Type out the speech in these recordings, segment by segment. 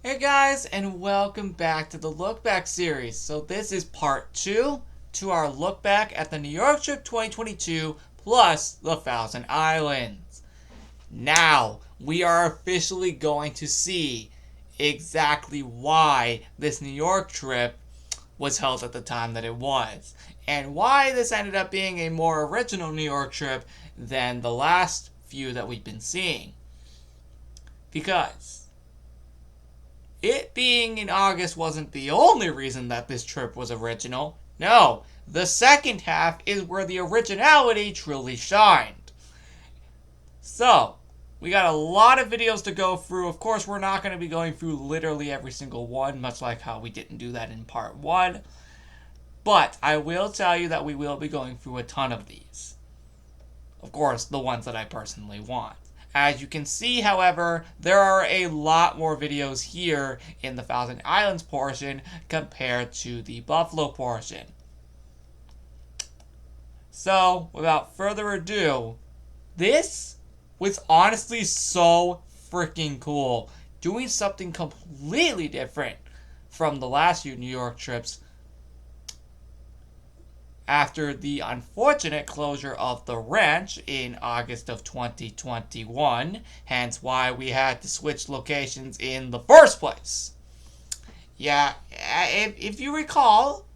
Hey guys, and welcome back to the Look Back series. So this is part 2 to our look back at the New York trip 2022 plus the Thousand Islands. Now, we are officially going to see exactly why this New York trip was held at the time that it was, and why this ended up being a more original New York trip than the last few that we've been seeing. Because it being in August wasn't the only reason that this trip was original. No, the second half is where the originality truly shined. So, we got a lot of videos to go through. Of course, we're not going to be going through literally every single one, much like how we didn't do that in part 1. But I will tell you that we will be going through a ton of these. Of course, the ones that I personally want. As you can see, however, there are a lot more videos here in the Thousand Islands portion compared to the Buffalo portion. So, without further ado, this was honestly so freaking cool. Doing something completely different from the last few New York trips after the unfortunate closure of the ranch in August of 2021, hence why we had to switch locations in the first place. Yeah, if you recall,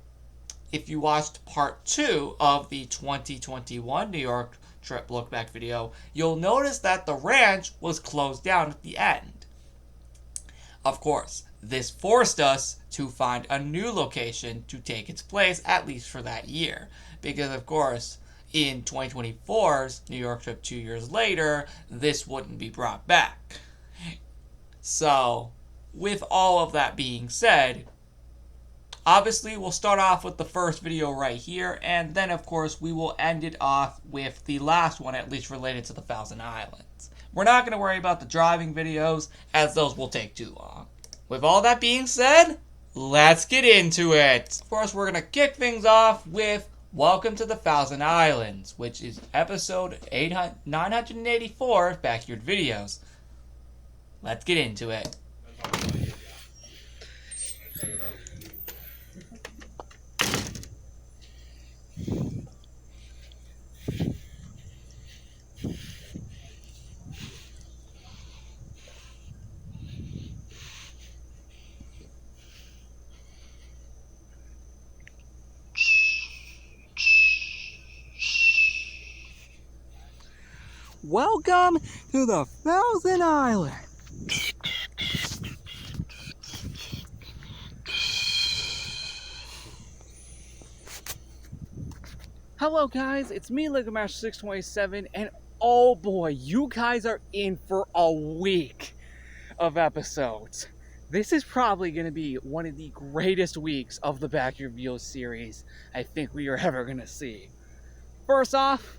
if you watched part 2 of the 2021 New York trip look back video, you'll notice that the ranch was closed down at the end. Of course, this forced us to find a new location to take its place, at least for that year. Because, of course, in 2024's New York trip 2 years later, this wouldn't be brought back. So, with all of that being said, obviously we'll start off with the first video right here, and then, of course, we will end it off with the last one, at least related to the Thousand Islands. We're not going to worry about the driving videos, as those will take too long. With all that being said, let's get into it. First, we're going to kick things off with Welcome to the Thousand Islands, which is episode 984 of Backyard Videos. Let's get into it. Welcome to the Thousand Islands. Hello guys, it's me, LegoMaster627, and oh boy, you guys are in for a week of episodes. This is probably going to be one of the greatest weeks of the Backyard Videos series I think we are ever going to see. First off,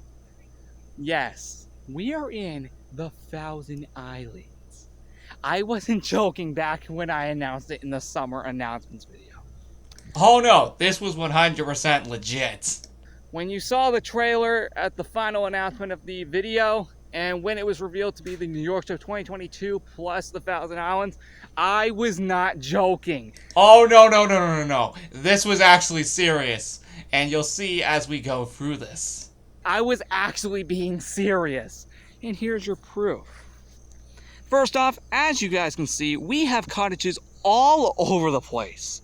yes, we are in the Thousand Islands. I wasn't joking back when I announced it in the summer announcements video. Oh no, this was 100% legit. When you saw the trailer at the final announcement of the video, and when it was revealed to be the New York trip 2022 plus the Thousand Islands, I was not joking. Oh no. This was actually serious, and you'll see as we go through this. I was actually being serious. And here's your proof. First off, as you guys can see, we have cottages all over the place.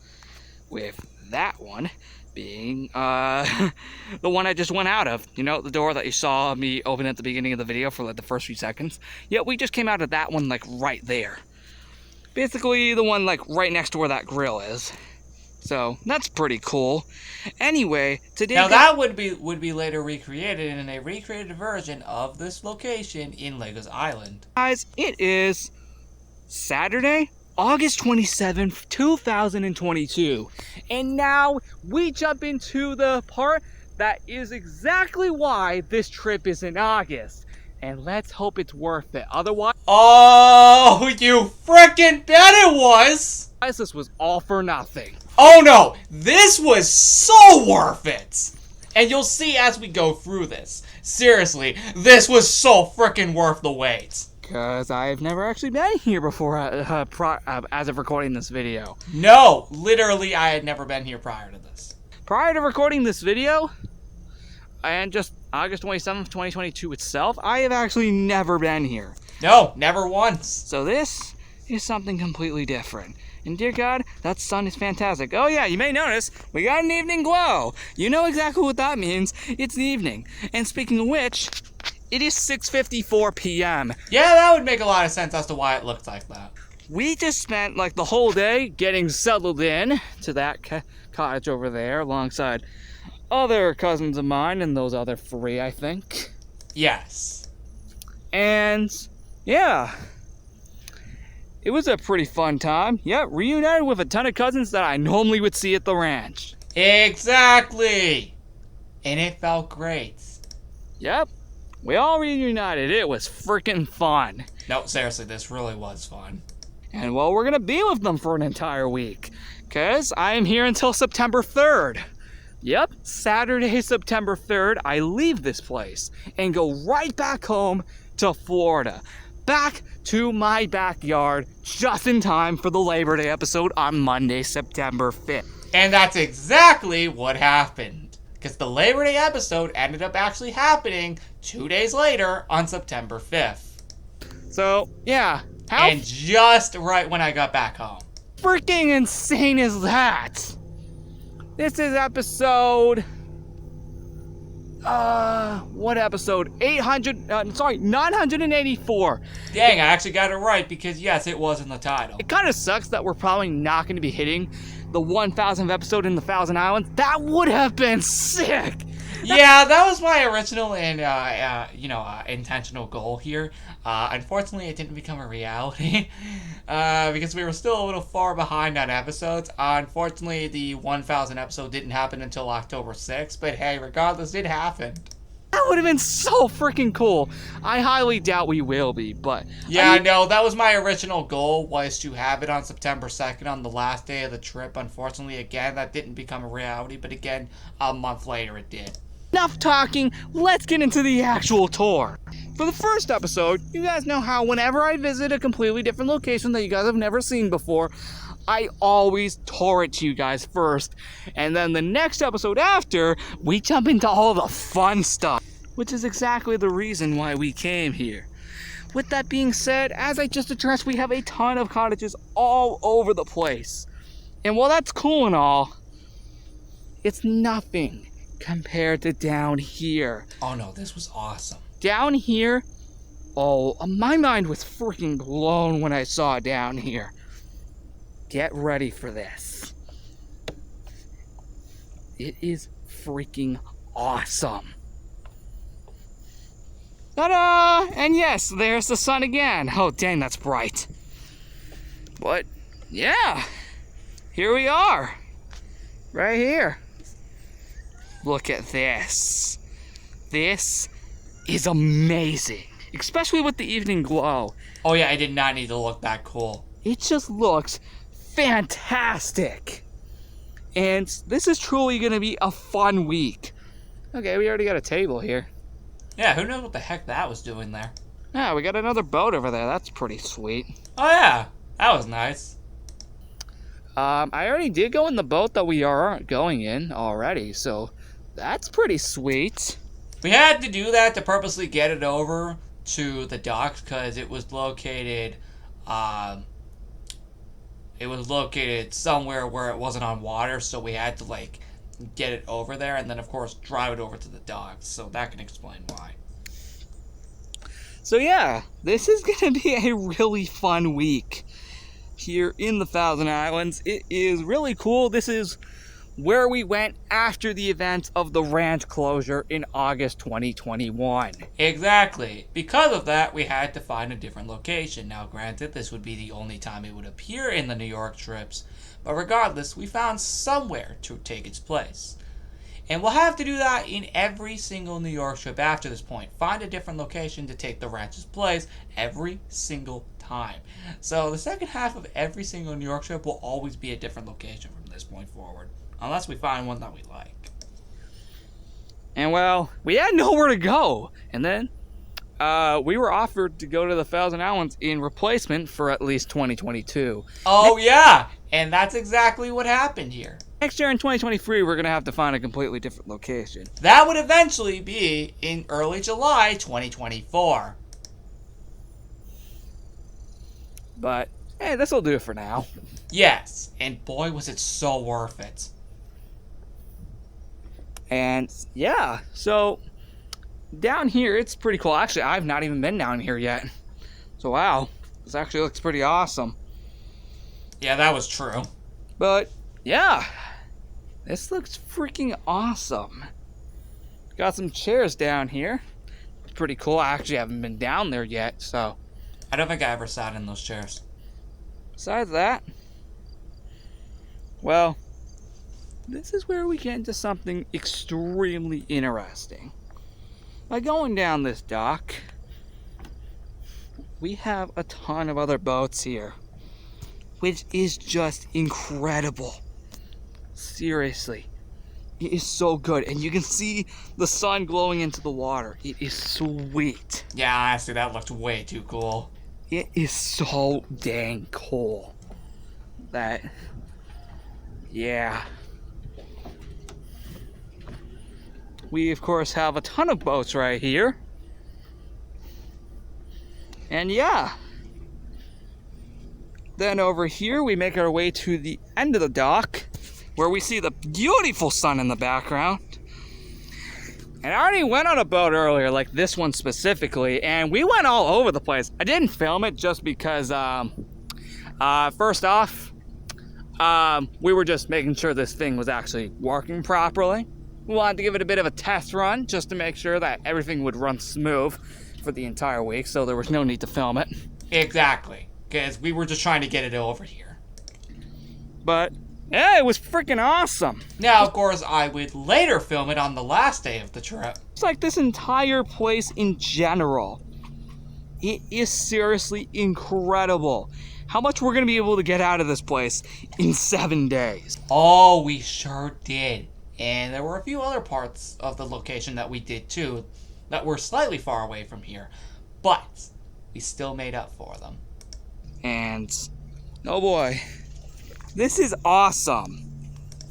With that one being the one I just went out of. You know, the door that you saw me open at the beginning of the video for like the first few seconds. Yeah, we just came out of that one like right there. Basically the one like right next to where that grill is. So that's pretty cool. Anyway, today now that would be later recreated in a recreated version of this location in Legos Island. Guys, it is Saturday, August 27th, 2022. And now we jump into the part that is exactly why this trip is in August. And let's hope it's worth it. Otherwise, oh, you frickin' bet it was! this was all for nothing. Oh no, this was so worth it! And you'll see as we go through this. Seriously, this was so frickin' worth the wait. Because I've never actually been here before as of recording this video. No, literally, I had never been here prior to this. Prior to recording this video, and just August 27th, 2022 itself, I have actually never been here. No, never once. So this is something completely different. And dear God, that sun is fantastic. Oh yeah, you may notice, we got an evening glow. You know exactly what that means. It's the evening. And speaking of which, it is 6:54 p.m. Yeah, that would make a lot of sense as to why it looked like that. We just spent like the whole day getting settled in to that cottage over there alongside other cousins of mine and those other three, I think. Yes. And yeah, it was a pretty fun time. Yep, reunited with a ton of cousins that I normally would see at the ranch. Exactly. And it felt great. Yep, we all reunited. It was freaking fun. No, seriously, this really was fun. And well, we're gonna be with them for an entire week, cause I am here until September 3rd. Yep, Saturday, September 3rd, I leave this place and go right back home to Florida. Back to my backyard just in time for the Labor Day episode on Monday, September 5th. And that's exactly what happened. Because the Labor Day episode ended up actually happening 2 days later on September 5th. So, yeah. How And just right when I got back home. freaking insane is that? This is episode... what episode? 984. Dang, I actually got it right because yes, it was in the title. It kind of sucks that we're probably not going to be hitting the 1000th episode in the Thousand Islands. That would have been sick. Yeah, that was my original and intentional goal here. Unfortunately, it didn't become a reality because we were still a little far behind on episodes. Unfortunately, the 1000 episode didn't happen until October 6th. But hey, regardless, it happened. That would have been so freaking cool. I highly doubt we will be, but Yeah, no, that was my original goal, was to have it on September 2nd on the last day of the trip. Unfortunately, again, that didn't become a reality. But again, a month later, it did. enough talking, let's get into the actual tour. For the first episode, you guys know how whenever I visit a completely different location that you guys have never seen before, I always tour it to you guys first. And then the next episode after, we jump into all the fun stuff, which is exactly the reason why we came here. With that being said, as I just addressed, we have a ton of cottages all over the place. And while that's cool and all, it's nothing compared to down here. Oh no, this was awesome. Down here, oh, my mind was freaking blown when I saw down here. Get ready for this. It is freaking awesome. Ta-da! And yes, there's the sun again. Oh, dang, that's bright. But, yeah, here we are. Right here. Look at this. This is amazing. Especially with the evening glow. Oh yeah, I did not need to look that cool. It just looks fantastic. And this is truly going to be a fun week. Okay, we already got a table here. Yeah, who knows what the heck that was doing there? Yeah, we got another boat over there. That's pretty sweet. Oh yeah, that was nice. I already did go in the boat that we are going in already, so that's pretty sweet. We had to do that to purposely get it over to the docks because it was located somewhere where it wasn't on water, so we had to like get it over there and then of course drive it over to the docks. So that can explain why. So yeah, this is going to be a really fun week here in the Thousand Islands. It is really cool. This is where we went after the event of the ranch closure in August 2021. Exactly. Because of that, we had to find a different location. Now, granted, this would be the only time it would appear in the New York trips, but regardless, we found somewhere to take its place. And we'll have to do that in every single New York trip after this point. Find a different location to take the ranch's place every single time. So the second half of every single New York trip will always be a different location from this point forward. Unless we find one that we like. And well, we had nowhere to go. And then we were offered to go to the Thousand Islands in replacement for at least 2022. Oh, yeah. And that's exactly what happened here. Next year in 2023, we're going to have to find a completely different location. That would eventually be in early July 2024. But, hey, this will do it for now. Yes, and boy was it so worth it. And, yeah, so down here, it's pretty cool. Actually, I've not even been down here yet. So, wow, this actually looks pretty awesome. Yeah, that was true. But, yeah, this looks freaking awesome. Got some chairs down here. It's pretty cool. I actually haven't been down there yet, so. I don't think I ever sat in those chairs. Besides that, well, this is where we get into something extremely interesting. By going down this dock, we have a ton of other boats here, which is just incredible. Seriously, it is so good, and you can see the sun glowing into the water. It is sweet. Yeah, honestly, that looked way too cool. It is so dang cool that, yeah. We, of course, have a ton of boats right here. And yeah. Then over here, we make our way to the end of the dock, where we see the beautiful sun in the background. And I already went on a boat earlier, like this one specifically, and we went all over the place. I didn't film it just because, first off, we were just making sure this thing was actually working properly. We wanted to give it a bit of a test run just to make sure that everything would run smooth for the entire week, so there was no need to film it. Exactly, because we were just trying to get it over here. But yeah, it was freaking awesome. Now, of course, I would later film it on the last day of the trip. It's like this entire place in general. It is seriously incredible how much we're going to be able to get out of this place in 7 days. Oh, we sure did. And there were a few other parts of the location that we did too that were slightly far away from here. But we still made up for them. And, oh boy, this is awesome.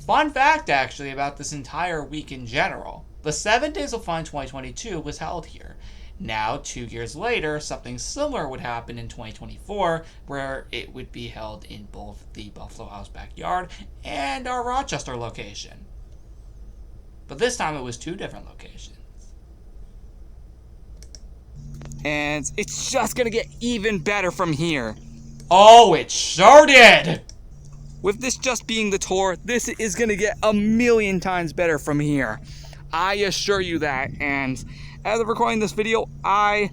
Fun fact, actually, about this entire week in general. The 7 Days of Fun 2022 was held here. Now, 2 years later, something similar would happen in 2024, where it would be held in both the Buffalo House backyard and our Rochester location. But this time it was 2 different locations. And it's just gonna get even better from here. Oh, it sure did! With this just being the tour, this is gonna get a million times better from here. I assure you that. And as of recording this video, I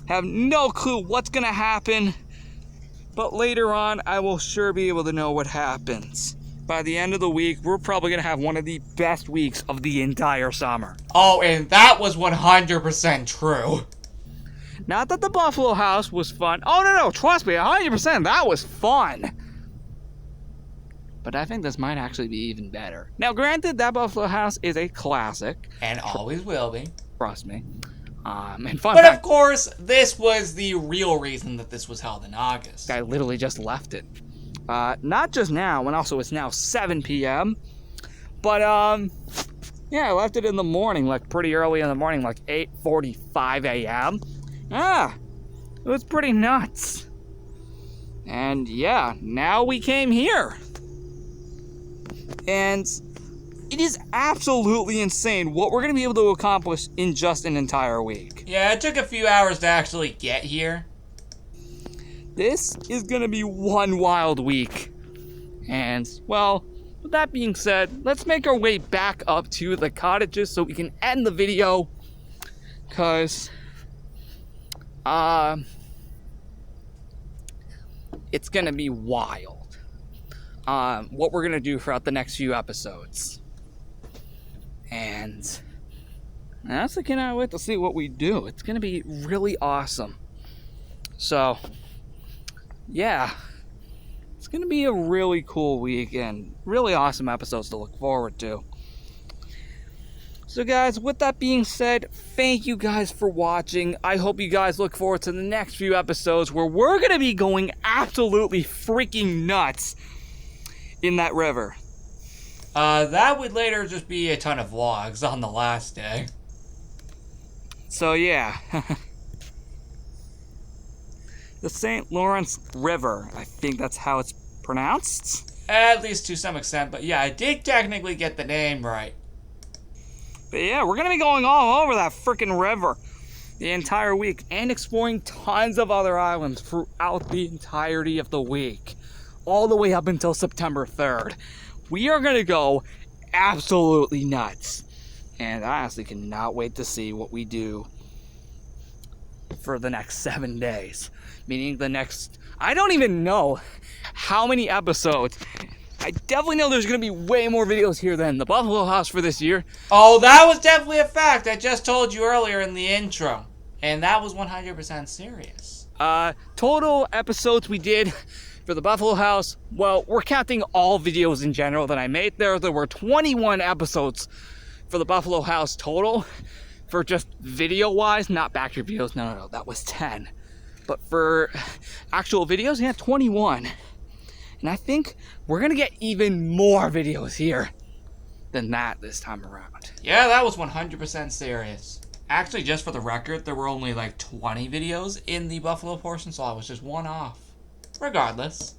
have no clue what's gonna happen. But later on, I will sure be able to know what happens. By the end of the week, we're probably gonna have one of the best weeks of the entire summer. Oh, and that was 100% true. Not that the Buffalo House was fun. Oh, no, trust me, 100%, that was fun. But I think this might actually be even better. Now, granted, that Buffalo House is a classic. And always will be. Trust me. And fun But fact, of course, this was the real reason that this was held in August. I literally just left it. Not just now, and also it's now 7 p.m. But, yeah, I left it in the morning, like pretty early in the morning, like 8:45 a.m. Ah, it was pretty nuts. And yeah, now we came here. And it is absolutely insane what we're going to be able to accomplish in just an entire week. Yeah, it took a few hours to actually get here. This is going to be one wild week. And, well, with that being said, let's make our way back up to the cottages so we can end the video. Because, it's going to be wild. What we're going to do throughout the next few episodes. And I honestly cannot wait to see what we do. It's going to be really awesome. So, yeah. It's going to be a really cool week and really awesome episodes to look forward to. So guys, with that being said, thank you guys for watching. I hope you guys look forward to the next few episodes where we're going to be going absolutely freaking nuts in that river. That would later just be a ton of vlogs on the last day. So yeah. The St. Lawrence River, I think that's how it's pronounced. At least to some extent, but yeah, I did technically get the name right. But yeah, we're going to be going all over that freaking river the entire week and exploring tons of other islands throughout the entirety of the week, all the way up until September 3rd. We are going to go absolutely nuts, and I honestly cannot wait to see what we do for the next 7 days, meaning the next, I don't even know how many episodes. I definitely know there's going to be way more videos here than the Buffalo House for this year. Oh, that was definitely a fact. I just told you earlier in the intro. And that was 100% serious. Total episodes we did for the Buffalo House, well, we're counting all videos in general that I made there. There were 21 episodes for the Buffalo House total. For just video-wise, not back reviews. No, that was 10. But for actual videos, yeah, 21. And I think we're going to get even more videos here than that this time around. Yeah, that was 100% serious. Actually, just for the record, there were only like 20 videos in the Buffalo portion, so I was just one off. Regardless.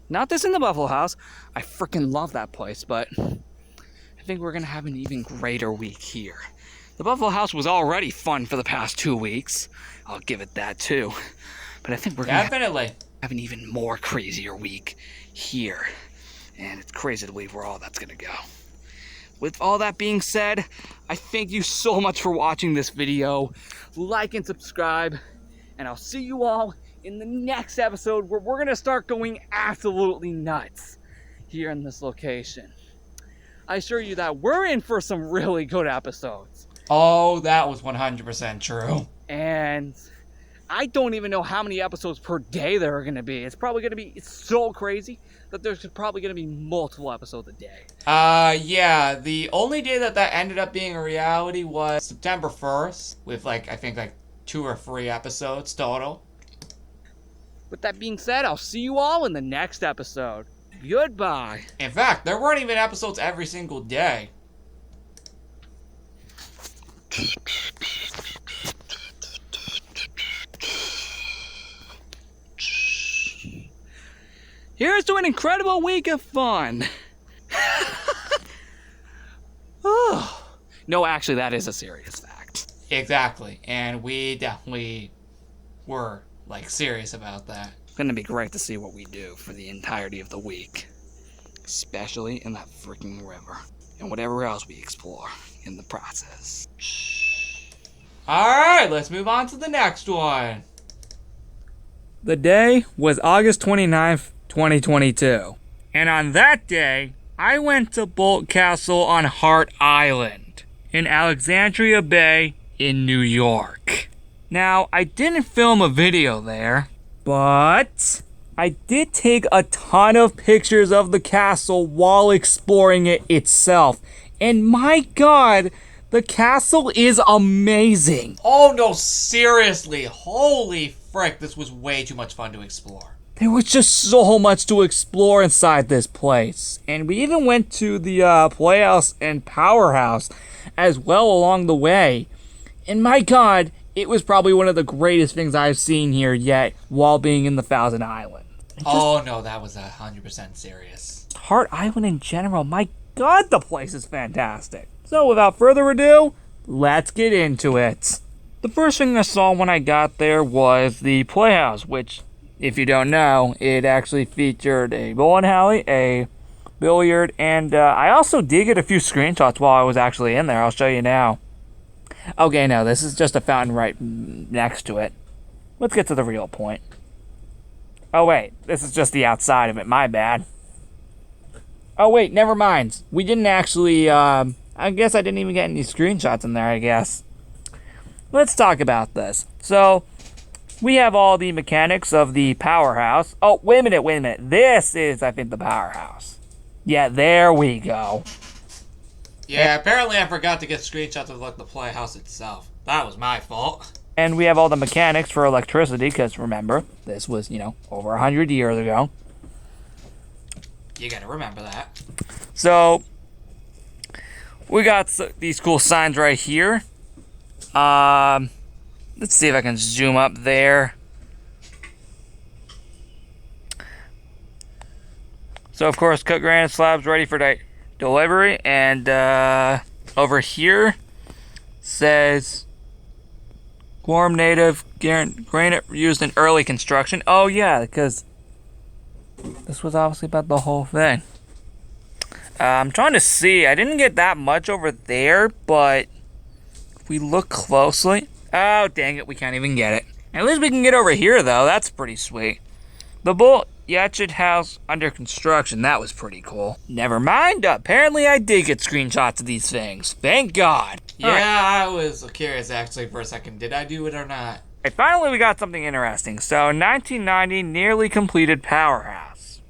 Not this in the Buffalo House. I freaking love that place, but I think we're going to have an even greater week here. The Buffalo House was already fun for the past 2 weeks. I'll give it that too. But I think we're going to have an even more crazier week here. And it's crazy to believe where all that's going to go. With all that being said, I thank you so much for watching this video. Like and subscribe. And I'll see you all in the next episode where we're going to start going absolutely nuts here in this location. I assure you that we're in for some really good episodes. Oh, that was 100% true. And I don't even know how many episodes per day there are going to be. It's probably going to be so crazy that there's probably going to be multiple episodes a day. Yeah, the only day that ended up being a reality was September 1st with I think 2 or 3 episodes total. With that being said, I'll see you all in the next episode. Goodbye. In fact, there weren't even episodes every single day. Here's to an incredible week of fun. Oh. No, actually, that is a serious fact. Exactly, and we definitely were serious about that. It's gonna be great to see what we do for the entirety of the week, especially in that freaking river and whatever else we explore in the process. Alright, let's move on to the next one. The day was August 29th, 2022. And on that day, I went to Bolt Castle on Hart Island in Alexandria Bay in New York. Now, I didn't film a video there, but I did take a ton of pictures of the castle while exploring it itself. And my god, the castle is amazing. Oh no, seriously. Holy frick, this was way too much fun to explore. There was just so much to explore inside this place. And we even went to the Playhouse and Powerhouse as well along the way. And my god, it was probably one of the greatest things I've seen here yet while being in the Thousand Island. Oh no, that was 100% serious. Hart Island in general, my god, the place is fantastic. So without further ado, let's get into it. The first thing I saw when I got there was the Playhouse, which, if you don't know, it actually featured a bowling alley, a billiard, and I also did get a few screenshots while I was actually in there. I'll show you now. Okay, no, this is just a fountain right next to it. Let's get to the real point. Oh wait, this is just the outside of it, my bad. Oh wait, never mind. We didn't actually, I guess I didn't even get any screenshots in there, I guess. Let's talk about this. So, we have all the mechanics of the Powerhouse. Oh, wait a minute. This is, I think, the Powerhouse. Yeah, there we go. Yeah, apparently I forgot to get screenshots of like the playhouse itself. That was my fault. And we have all the mechanics for electricity, because remember, this was, over 100 years ago. You gotta remember that. So, we got these cool signs right here. Let's see if I can zoom up there. So, of course, cut granite slabs ready for delivery. And over here says Guam native granite used in early construction. Oh, yeah, because this was obviously about the whole thing. I'm trying to see. I didn't get that much over there, but if we look closely... Oh, dang it, we can't even get it. At least we can get over here, though. That's pretty sweet. The Bull Yachted House under construction. That was pretty cool. Never mind. Apparently, I did get screenshots of these things. Thank God. Yeah, right. I was curious, actually, for a second. Did I do it or not? Okay, finally, we got something interesting. So, 1990, nearly completed powerhouse.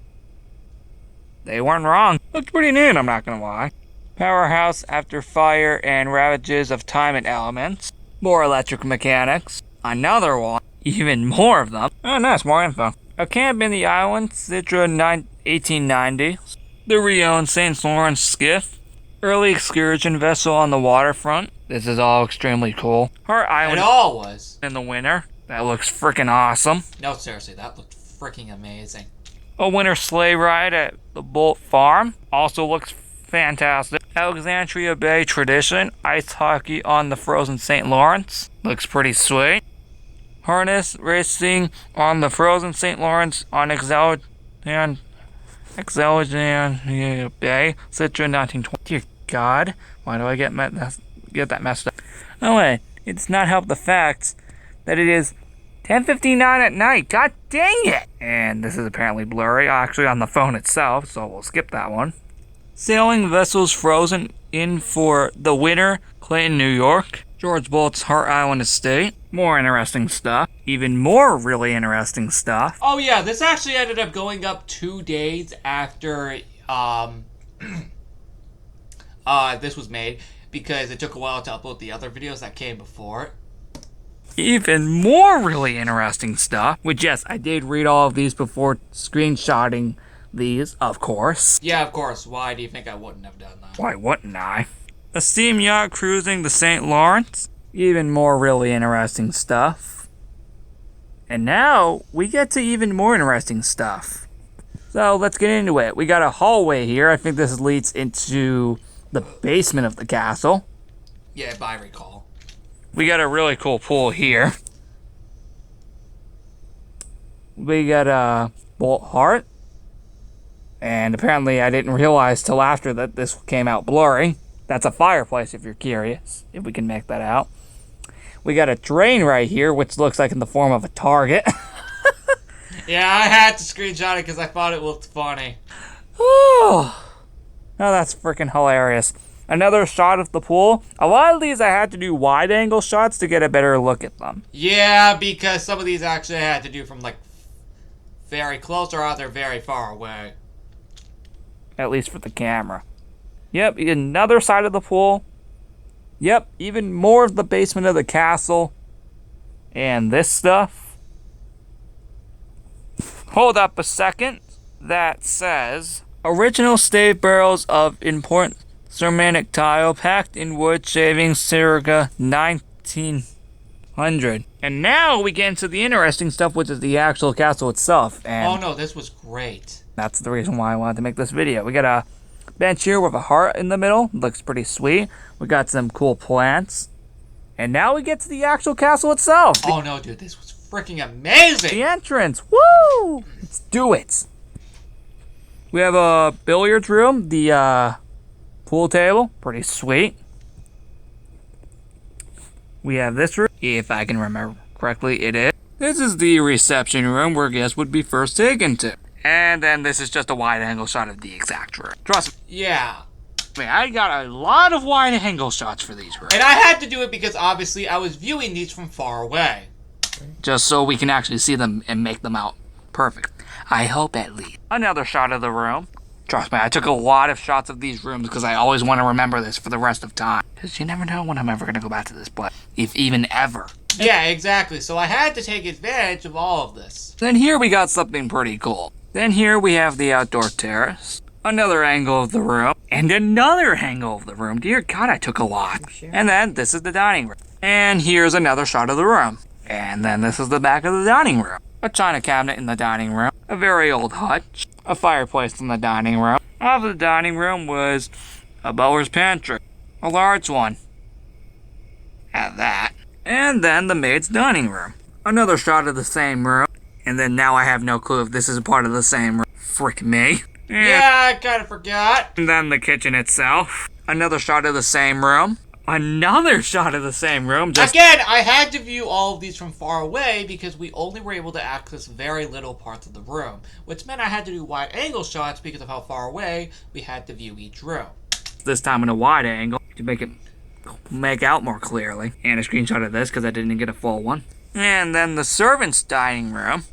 They weren't wrong. Looked pretty neat, I'm not gonna lie. Powerhouse after fire and ravages of time and elements. More electric mechanics. Another one. Even more of them. Oh, nice, more info. A camp in the island, Citra 1890. The re-owned St. Lawrence skiff. Early excursion vessel on the waterfront. This is all extremely cool. Her island. It all was. In the winter. That looks freaking awesome. No, seriously, that looked freaking amazing. A winter sleigh ride at the Bolt Farm. Also looks fantastic. Alexandria Bay tradition. Ice hockey on the frozen St. Lawrence. Looks pretty sweet. Harness racing on the frozen St. Lawrence on Alexandria Bay. Citra 1920. Dear God, why do I get that messed up? Oh wait, it's not help the fact that it is 10:59 at night. God dang it! And this is apparently blurry, actually on the phone itself, so we'll skip that one. Sailing vessels frozen in for the winter, Clayton, New York. George Bolt's Hart Island Estate. More interesting stuff. Even more really interesting stuff. Oh yeah, this actually ended up going up 2 days after this was made, because it took a while to upload the other videos that came before it. Even more really interesting stuff, which yes, I did read all of these before screenshotting these, of course. Yeah, of course. Why do you think I wouldn't have done that? Why wouldn't I? A steam yacht cruising the St. Lawrence. Even more really interesting stuff. And now, we get to even more interesting stuff. So, let's get into it. We got a hallway here. I think this leads into the basement of the castle. Yeah, if I recall. We got a really cool pool here. We got a Bolt Heart. And apparently I didn't realize till after that this came out blurry. That's a fireplace if you're curious, if we can make that out. We got a drain right here, which looks like in the form of a target. Yeah, I had to screenshot it because I thought it looked funny. Oh, that's freaking hilarious. Another shot of the pool. A lot of these I had to do wide angle shots to get a better look at them. Yeah, because some of these actually I had to do from like very close or either very far away. At least for the camera. Yep, another side of the pool. Yep, even more of the basement of the castle. And this stuff. Hold up a second. That says, original stave barrels of important ceramic tile packed in wood shavings circa 1900. And now we get into the interesting stuff, which is the actual castle itself. And oh no, this was great. that's the reason why I wanted to make this video. We got a bench here with a heart in the middle. Looks pretty sweet. We got some cool plants. And now we get to the actual castle itself. Oh no, dude, this was freaking amazing! The entrance. Woo! Let's do it. We have a billiards room. The pool table. Pretty sweet. We have this room. If I can remember correctly, it is. This is the reception room where guests would be first taken to. And then this is just a wide angle shot of the exact room. Trust me. Yeah. Man, I got a lot of wide angle shots for these rooms. And I had to do it because obviously I was viewing these from far away. Just so we can actually see them and make them out perfect. I hope at least. Another shot of the room. Trust me, I took a lot of shots of these rooms because I always want to remember this for the rest of time. Because you never know when I'm ever going to go back to this place. If even ever. Yeah, exactly. So I had to take advantage of all of this. Then here we got something pretty cool. Then here we have the outdoor terrace. Another angle of the room. And another angle of the room. Dear God, I took a lot. And then this is the dining room. And here's another shot of the room. And then this is the back of the dining room. A china cabinet in the dining room. A very old hutch. A fireplace in the dining room. Of the dining room was a butler's pantry. A large one. At that. And then the maid's dining room. Another shot of the same room. And then now I have no clue if this is a part of the same room. Frick me. Yeah, I kind of forgot. And then the kitchen itself. Another shot of the same room. Another shot of the same room. Again, I had to view all of these from far away because we only were able to access very little parts of the room, which meant I had to do wide angle shots because of how far away we had to view each room. This time in a wide angle to make out more clearly. And a screenshot of this because I didn't get a full one. And then the servants' dining room.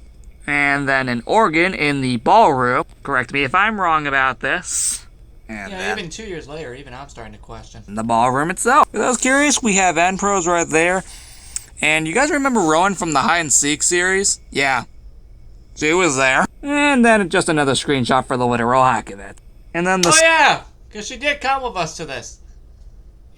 And then an organ in the ballroom. Correct me if I'm wrong about this. And yeah, even 2 years later, even I'm starting to question. The ballroom itself. If I was curious, we have end pros right there. And you guys remember Rowan from the hide and seek series? Yeah. She was there. And then just another screenshot for the literal heck of it. And then the oh yeah! Because she did come with us to this.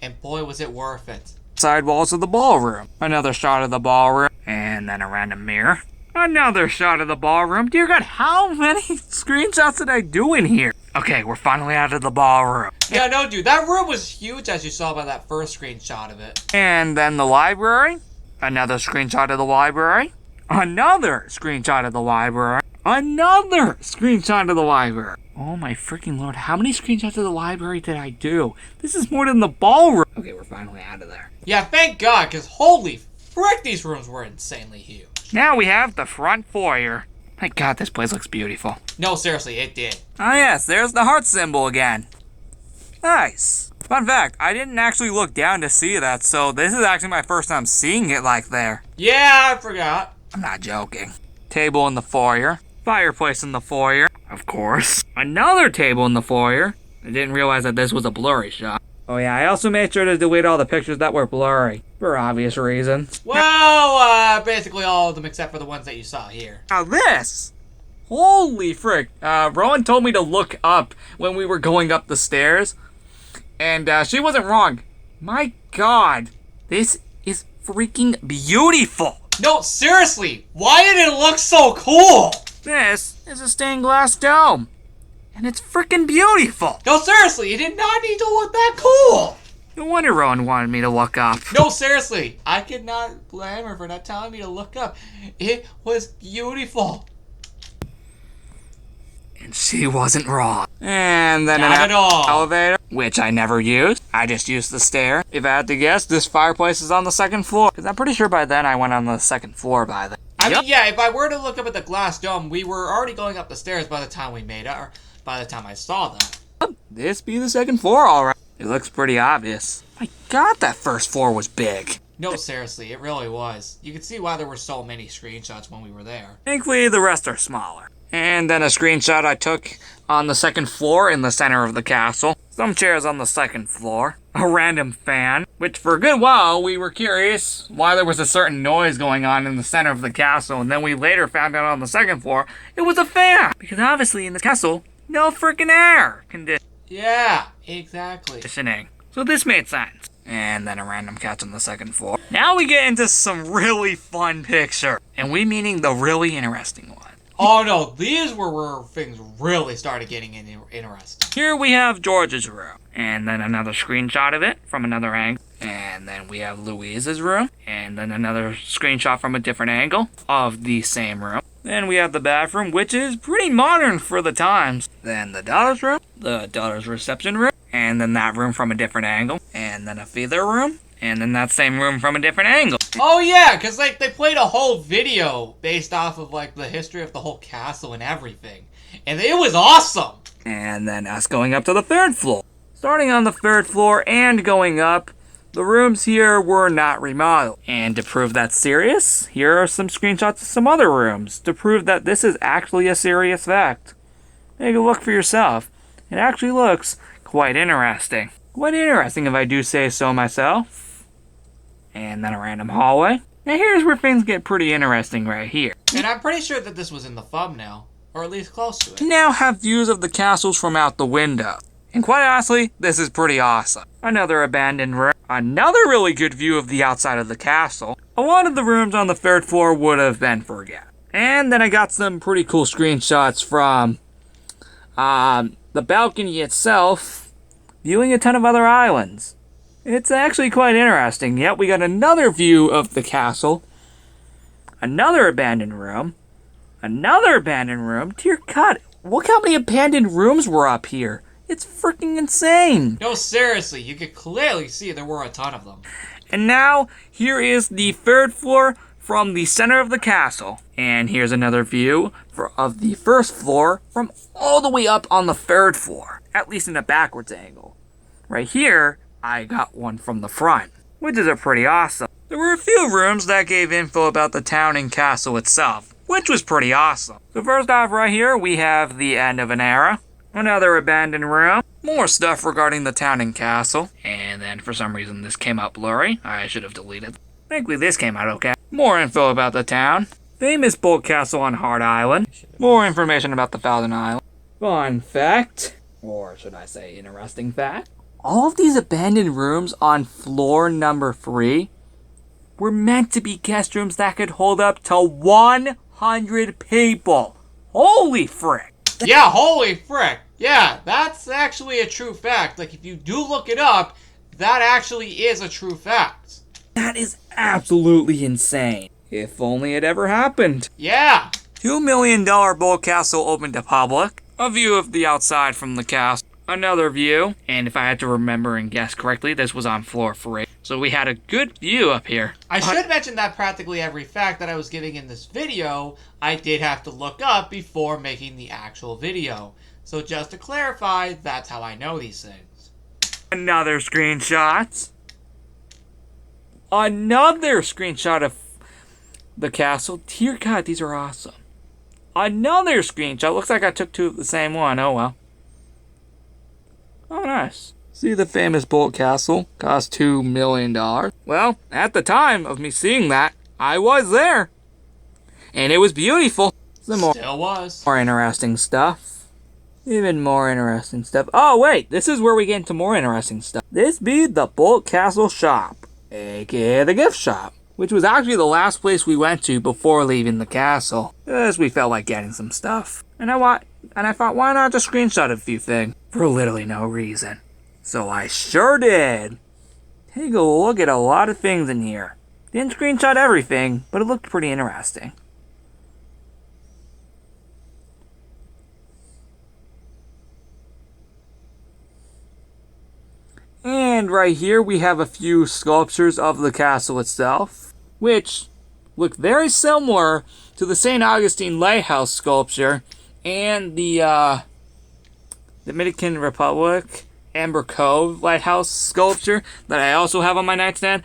And boy was it worth it. Side walls of the ballroom. Another shot of the ballroom. And then a random mirror. Another shot of the ballroom. Dear God, how many screenshots did I do in here? Okay, we're finally out of the ballroom. Yeah, no, dude, that room was huge as you saw by that first screenshot of it. And then the library. Another screenshot of the library. Another screenshot of the library. Another screenshot of the library. Oh my freaking lord, how many screenshots of the library did I do? This is more than the ballroom. Okay, we're finally out of there. Yeah, thank God, because holy frick, these rooms were insanely huge. Now we have the front foyer. My God, this place looks beautiful. No, seriously, it did. Ah yes, there's the heart symbol again. Nice. Fun fact, I didn't actually look down to see that, so this is actually my first time seeing it like there. Yeah, I forgot. I'm not joking. Table in the foyer. Fireplace in the foyer. Of course. Another table in the foyer. I didn't realize that this was a blurry shot. Oh yeah, I also made sure to delete all the pictures that were blurry. For obvious reasons. Well, basically all of them except for the ones that you saw here. Now this! Holy frick. Rowan told me to look up when we were going up the stairs. And she wasn't wrong. My God. This is freaking beautiful. No, seriously, why did it look so cool? This is a stained glass dome. And it's freaking beautiful. No, seriously, it did not need to look that cool. No wonder Rowan wanted me to look up. No, seriously, I could not blame her for not telling me to look up. It was beautiful. And she wasn't wrong. And then Not an at all. elevator, which I never used. I just used the stair. If I had to guess, this fireplace is on the second floor. Because I'm pretty sure by then I went on the second floor by then. I mean, yeah, if I were to look up at the glass dome, we were already going up the stairs by the time we made it, or by the time I saw that. This be the second floor, alright. It looks pretty obvious. My God, that first floor was big. No, seriously, it really was. You could see why there were so many screenshots when we were there. Thankfully, the rest are smaller. And then a screenshot I took on the second floor in the center of the castle. Some chairs on the second floor. A random fan, which for a good while we were curious why there was a certain noise going on in the center of the castle, and then we later found out on the second floor it was a fan. Because obviously in the castle, no freaking air Yeah, exactly. conditioning. So this made sense. And then a random couch on the second floor. Now we get into some really fun pictures. And we meaning the really interesting one. Oh no, these were where things really started getting interesting. Here we have George's room. And then another screenshot of it from another angle. And then we have Louise's room. And then another screenshot from a different angle of the same room. Then we have the bathroom, which is pretty modern for the times. Then the daughter's room, the daughter's reception room, and then that room from a different angle. And then a feather room, and then that same room from a different angle. Oh yeah, because like they played a whole video based off of like the history of the whole castle and everything. And it was awesome! And then us going up to the third floor. Starting on the third floor and going up, the rooms here were not remodeled. And to prove that's serious, here are some screenshots of some other rooms to prove that this is actually a serious fact. Take a look for yourself. It actually looks quite interesting. Quite interesting if I do say so myself. And then a random hallway. Now here's where things get pretty interesting right here. And I'm pretty sure that this was in the thumbnail, or at least close to it. You now have views of the castles from out the window. And quite honestly, this is pretty awesome. Another abandoned room. Another really good view of the outside of the castle. A lot of the rooms on the 3rd floor would have been forgotten. And then I got some pretty cool screenshots from the balcony itself, viewing a ton of other islands. It's actually quite interesting. Yep, we got another view of the castle. Another abandoned room. Another abandoned room. Dear God, look how many abandoned rooms were up here. It's freaking insane. No, seriously, you could clearly see there were a ton of them. And now, here is the 3rd floor from the center of the castle. And here's another view of the 1st floor from all the way up on the 3rd floor. At least in a backwards angle. Right here, I got one from the front, which is pretty awesome. There were a few rooms that gave info about the town and castle itself, which was pretty awesome. So first off right here, we have the end of an era. Another abandoned room. More stuff regarding the town and castle. And then for some reason this came out blurry. I should have deleted. Thankfully this came out okay. More info about the town. Famous boat castle on Hard Island. More information about the Thousand Island. Fun fact. Or should I say interesting fact. All of these abandoned rooms on floor number 3 were meant to be guest rooms that could hold up to 100 people. Holy frick. Yeah, holy frick. Yeah, that's actually a true fact. Like, if you do look it up, that actually is a true fact. That is absolutely insane. If only it ever happened. Yeah. $2 million boat castle open to public. A view of the outside from the castle. Another view. And if I had to remember and guess correctly, this was on floor 3. So we had a good view up here. I should mention that practically every fact that I was giving in this video, I did have to look up before making the actual video. So just to clarify, that's how I know these things. Another screenshot. Another screenshot of the castle. Dear God, these are awesome. Another screenshot. Looks like I took 2 of the same one. Oh well. Oh, nice. See, the famous boat castle cost $2 million. Well, at the time of me seeing that, I was there. And it was beautiful. Some Still was. more interesting stuff. Even more interesting stuff. Oh, wait. This is where we get into more interesting stuff. This be the Bolt Castle shop, aka the gift shop, which was actually the last place we went to before leaving the castle, as we felt like getting some stuff. And I thought, why not just screenshot a few things for literally no reason. So I sure did. Take a look at a lot of things in here. Didn't screenshot everything, but it looked pretty interesting. And right here we have a few sculptures of the castle itself, which look very similar to the St. Augustine Lighthouse sculpture and the Dominican Republic Amber Cove Lighthouse sculpture that I also have on my nightstand.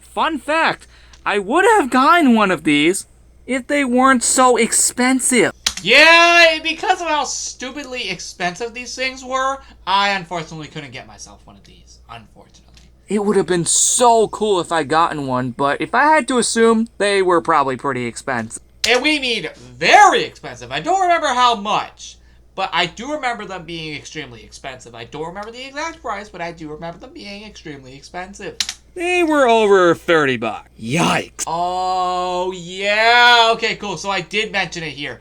Fun fact, I would have gotten one of these if they weren't so expensive. Yeah, because of how stupidly expensive these things were, I unfortunately couldn't get myself one of these. Unfortunately. It would have been so cool if I'd gotten one, but if I had to assume, they were probably pretty expensive. And we mean very expensive. I don't remember how much, but I do remember them being extremely expensive. I don't remember the exact price, but I do remember them being extremely expensive. They were over $30. Yikes. Oh, yeah. Okay, cool. So I did mention it here.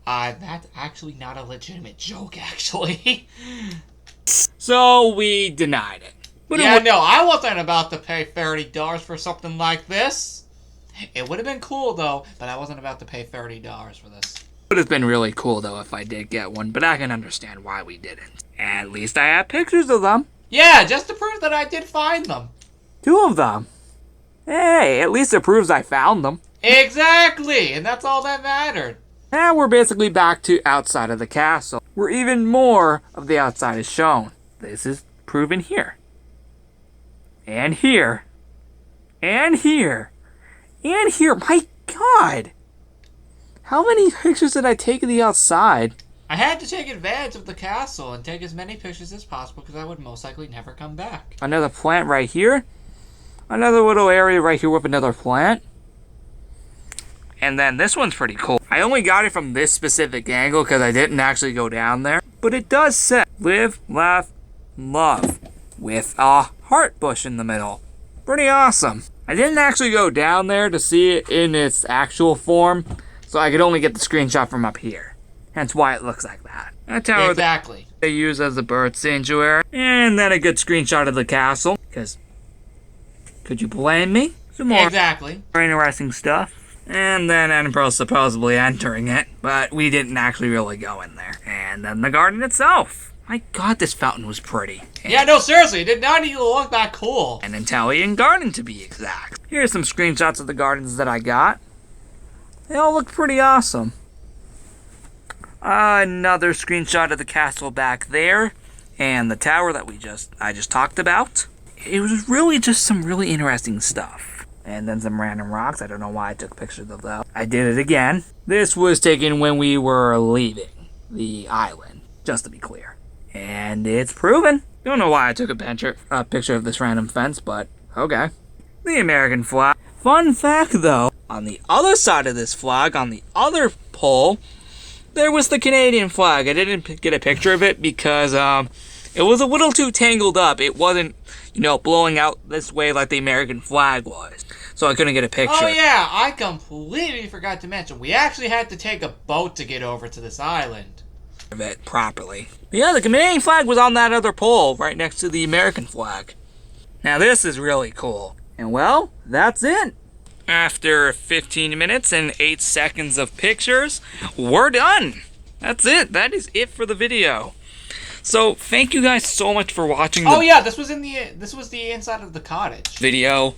That's actually not a legitimate joke, actually. So we denied it. But yeah, no, I wasn't about to pay $30 for something like this. It would have been cool, though, but I wasn't about to pay $30 for this. It would have been really cool, though, if I did get one, but I can understand why we didn't. At least I have pictures of them. Yeah, just to prove that I did find them. 2 of them. Hey, at least it proves I found them. Exactly, and that's all that mattered. Now we're basically back to outside of the castle, where even more of the outside is shown. This is proven here. And here. And here. And here. My God! How many pictures did I take of the outside? I had to take advantage of the castle and take as many pictures as possible because I would most likely never come back. Another plant right here. Another little area right here with another plant. And then this one's pretty cool. I only got it from this specific angle because I didn't actually go down there. But it does say, live, laugh, love. With a heart bush in the middle. Pretty awesome. I didn't actually go down there to see it in its actual form. So I could only get the screenshot from up here. Hence why it looks like that. That's how Exactly. they use as a bird sanctuary. And then a good screenshot of the castle. Because, could you blame me? Some more Exactly. interesting stuff. And then Edinburgh supposedly entering it, but we didn't actually really go in there. And then the garden itself. My god, this fountain was pretty. Yeah, no, seriously, it did not need to look that cool. An Italian garden, to be exact. Here's some screenshots of the gardens that I got. They all look pretty awesome. Another screenshot of the castle back there, and the tower that I just talked about. It was really just some really interesting stuff. And then some random rocks. I don't know why I took pictures of those. I did it again. This was taken when we were leaving the island, just to be clear. And it's proven. Don't know why I took a picture of this random fence, but okay. The American flag. Fun fact though, on the other side of this flag, on the other pole, there was the Canadian flag. I didn't get a picture of it because it was a little too tangled up. It wasn't, blowing out this way like the American flag was. So I couldn't get a picture. Oh yeah, I completely forgot to mention, we actually had to take a boat to get over to this island. Of it properly. But yeah, the Canadian flag was on that other pole right next to the American flag. Now this is really cool. And well, that's it. After 15 minutes and 8 seconds of pictures, we're done. That's it. That is it for the video. So thank you guys so much for watching. Oh yeah, this was the inside of the cottage. Video.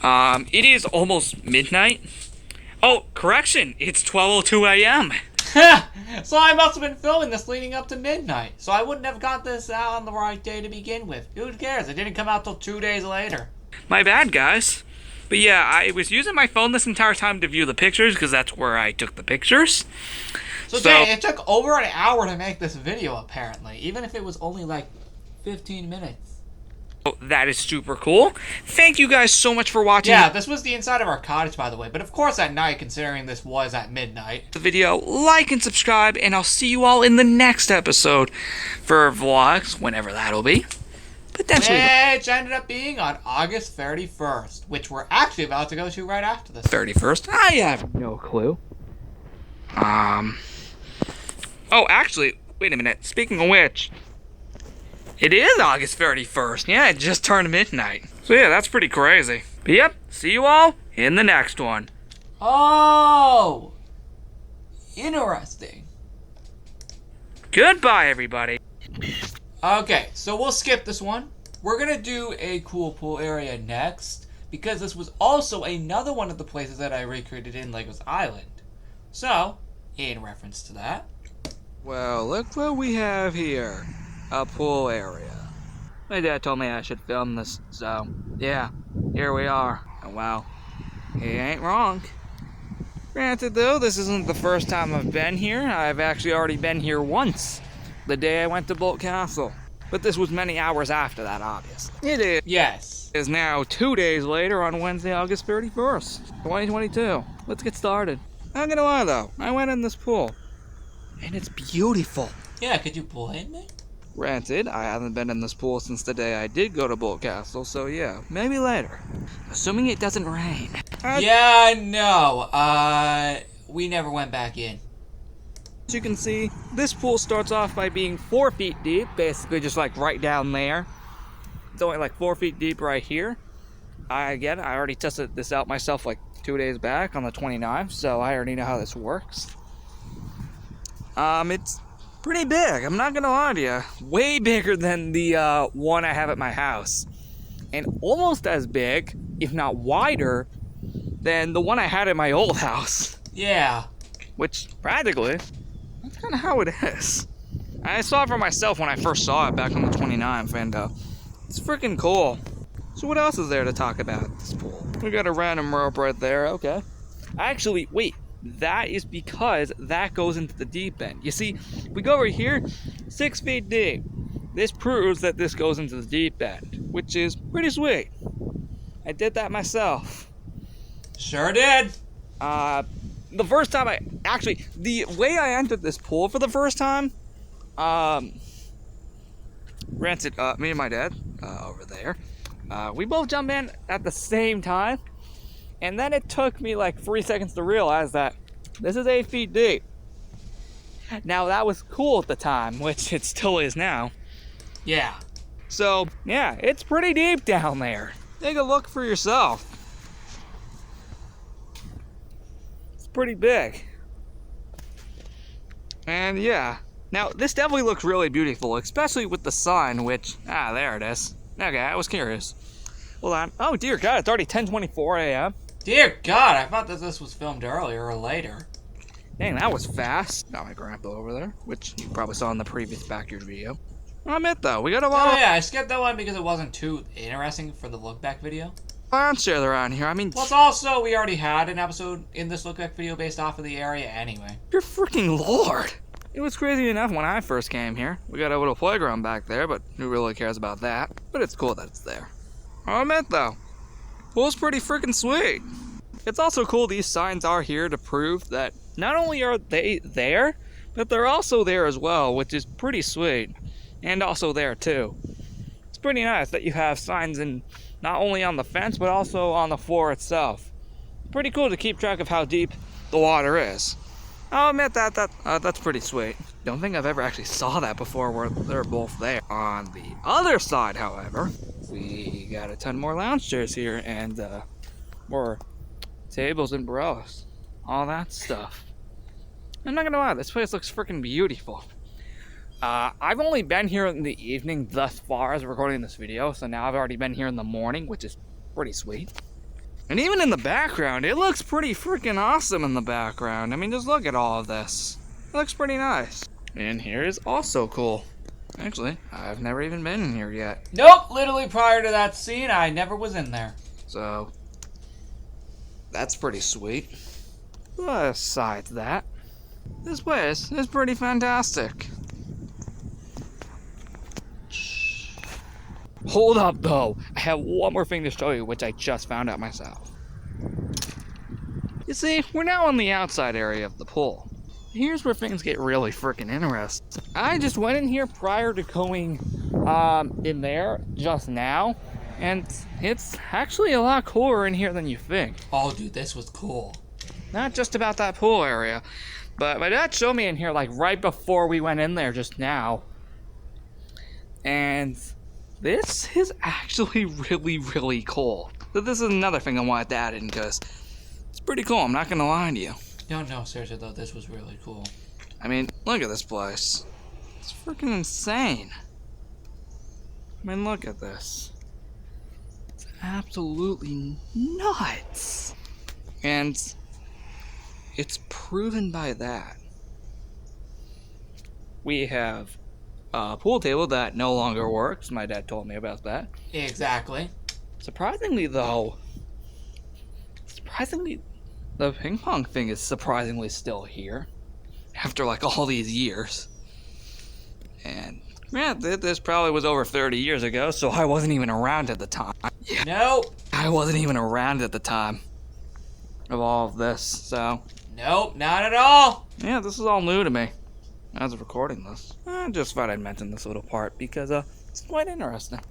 It is almost midnight. Oh, correction. It's 12:02 a.m. So I must have been filming this leading up to midnight. So I wouldn't have got this out on the right day to begin with. Who cares? It didn't come out till 2 days later. My bad, guys. But yeah, I was using my phone this entire time to view the pictures because that's where I took the pictures. So Jay, it took over an hour to make this video, apparently. Even if it was only like 15 minutes. Oh, that is super cool. Thank you guys so much for watching. Yeah, this was the inside of our cottage, by the way. But of course at night, considering this was at midnight. The video, like and subscribe, and I'll see you all in the next episode for vlogs, whenever that'll be. Potentially. Which ended up being on August 31st, which we're actually about to go to right after this. 31st? I have no clue. Oh, actually, wait a minute. Speaking of which, it is August 31st. Yeah, it just turned midnight. So yeah, that's pretty crazy. But yep, see you all in the next one. Oh! Interesting. Goodbye, everybody. Okay, so we'll skip this one. We're gonna do a cool pool area next, because this was also another one of the places that I recreated in Legos Island. So, in reference to that. Well, look what we have here. A pool area. My dad told me I should film this, so yeah, here we are. And wow, he ain't wrong. Granted though, this isn't the first time I've been here. I've actually already been here once, the day I went to Bolt Castle. But this was many hours after that, obviously. It Yes. is now 2 days later on Wednesday, August 31st, 2022. Let's get started. Not gonna lie though, I went in this pool, and it's beautiful. Yeah, could you blame me? Granted, I haven't been in this pool since the day I did go to Bolt Castle, so yeah, maybe later. Assuming it doesn't rain. Yeah, no. We never went back in. As you can see, this pool starts off by being 4 feet deep, basically just like right down there. It's only like 4 feet deep right here. I already tested this out myself like 2 days back on the 29th, so I already know how this works. It's pretty big, I'm not gonna lie to you. Way bigger than the one I have at my house. And almost as big, if not wider, than the one I had at my old house. Yeah. Which, practically, that's kind of how it is. I saw it for myself when I first saw it back on the 29th, and it's freaking cool. So what else is there to talk about at this pool? We got a random rope right there, okay. Actually, wait, that is because that goes into the deep end. You see, we go over here, 6 feet deep. This proves that this goes into the deep end, which is pretty sweet. I did that myself. Sure did. The first time the way I entered this pool for the first time, granted, me and my dad, over there, we both jumped in at the same time, and then it took me like 3 seconds to realize that this is 8 feet deep. Now that was cool at the time, which it still is now. Yeah. So, yeah, it's pretty deep down there. Take a look for yourself. It's pretty big. And yeah, now this definitely looks really beautiful, especially with the sun, which, there it is. Okay, I was curious. Hold on. Oh dear God, it's already 10:24 a.m. Dear God, I thought that this was filmed earlier or later. Dang, that was fast. Got my grandpa over there, which you probably saw in the previous backyard video. I admit though, we got a lot Oh of yeah, I skipped that one because it wasn't too interesting for the look back video. plants around here. I mean, Plus also, we already had an episode in this look back video based off of the area anyway. you're freaking lord. It was crazy enough when I first came here. We got a little playground back there, but who really cares about that? But it's cool that it's there. I'll admit though, pool's pretty freaking sweet. It's also cool these signs are here to prove that not only are they there, but they're also there as well, which is pretty sweet. And also there too. It's pretty nice that you have signs in not only on the fence, but also on the floor itself. Pretty cool to keep track of how deep the water is. I'll admit that's pretty sweet. Don't think I've ever actually saw that before where they're both there. On the other side, however, we got a ton more lounge chairs here and more tables and umbrellas. All that stuff. I'm not gonna lie, this place looks freaking beautiful. I've only been here in the evening thus far as recording this video, so now I've already been here in the morning, which is pretty sweet. And even in the background, it looks pretty freaking awesome in the background. I mean, just look at all of this. It looks pretty nice. And here is also cool. Actually, I've never even been in here yet. Nope, literally prior to that scene, I never was in there. So, that's pretty sweet. Besides that, this place is pretty fantastic. Hold up though, I have one more thing to show you which I just found out myself. You see, we're now on the outside area of the pool. Here's where things get really freaking interesting. I just went in here prior to going in there just now, and it's actually a lot cooler in here than you think. Oh dude, this was cool. Not just about that pool area, but my dad showed me in here like right before we went in there just now. And this is actually really, really cool. So this is another thing I wanted to add in because it's pretty cool, I'm not gonna lie to you. No, seriously though, this was really cool. I mean, look at this place. It's freaking insane. I mean, look at this. It's absolutely nuts. And it's proven by that. We have a pool table that no longer works. My dad told me about that. Exactly. Surprisingly, though, the ping pong thing is surprisingly still here after like all these years. And man, this probably was over 30 years ago, so I wasn't even around at the time. Yeah, Nope. I wasn't even around at the time of all of this, so Nope, not at all. yeah, this is all new to me as of recording this. I just thought I'd mention this little part because it's quite interesting.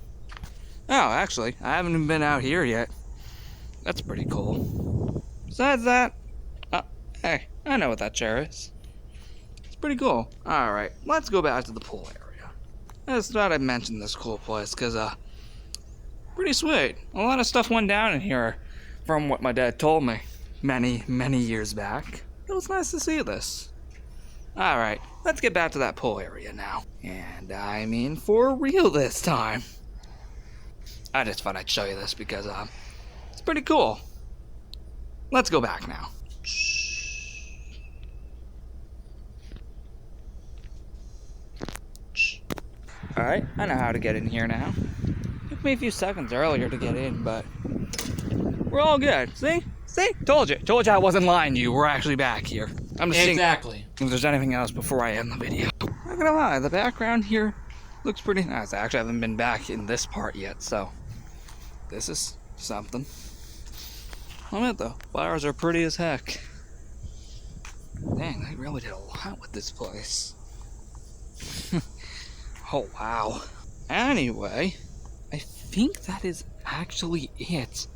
Oh, actually, I haven't even been out here yet. That's pretty cool. Besides that, hey, I know what that chair is. It's pretty cool. Alright, let's go back to the pool area. I just thought I'd mention this cool place because, pretty sweet. A lot of stuff went down in here from what my dad told me many, many years back. It was nice to see this. Alright, let's get back to that pool area now. And I mean for real this time. I just thought I'd show you this because, it's pretty cool. Let's go back now. Alright, I know how to get in here now. Took me a few seconds earlier to get in, but we're all good. See? See? Told you I wasn't lying to you. We're actually back here. I'm just seeing Exactly. if there's anything else before I end the video. Not gonna lie, the background here looks pretty nice. I actually haven't been back in this part yet, so this is something. I'll admit though, flowers are pretty as heck. Dang, they really did a lot with this place. Oh wow. Anyway, I think that is actually it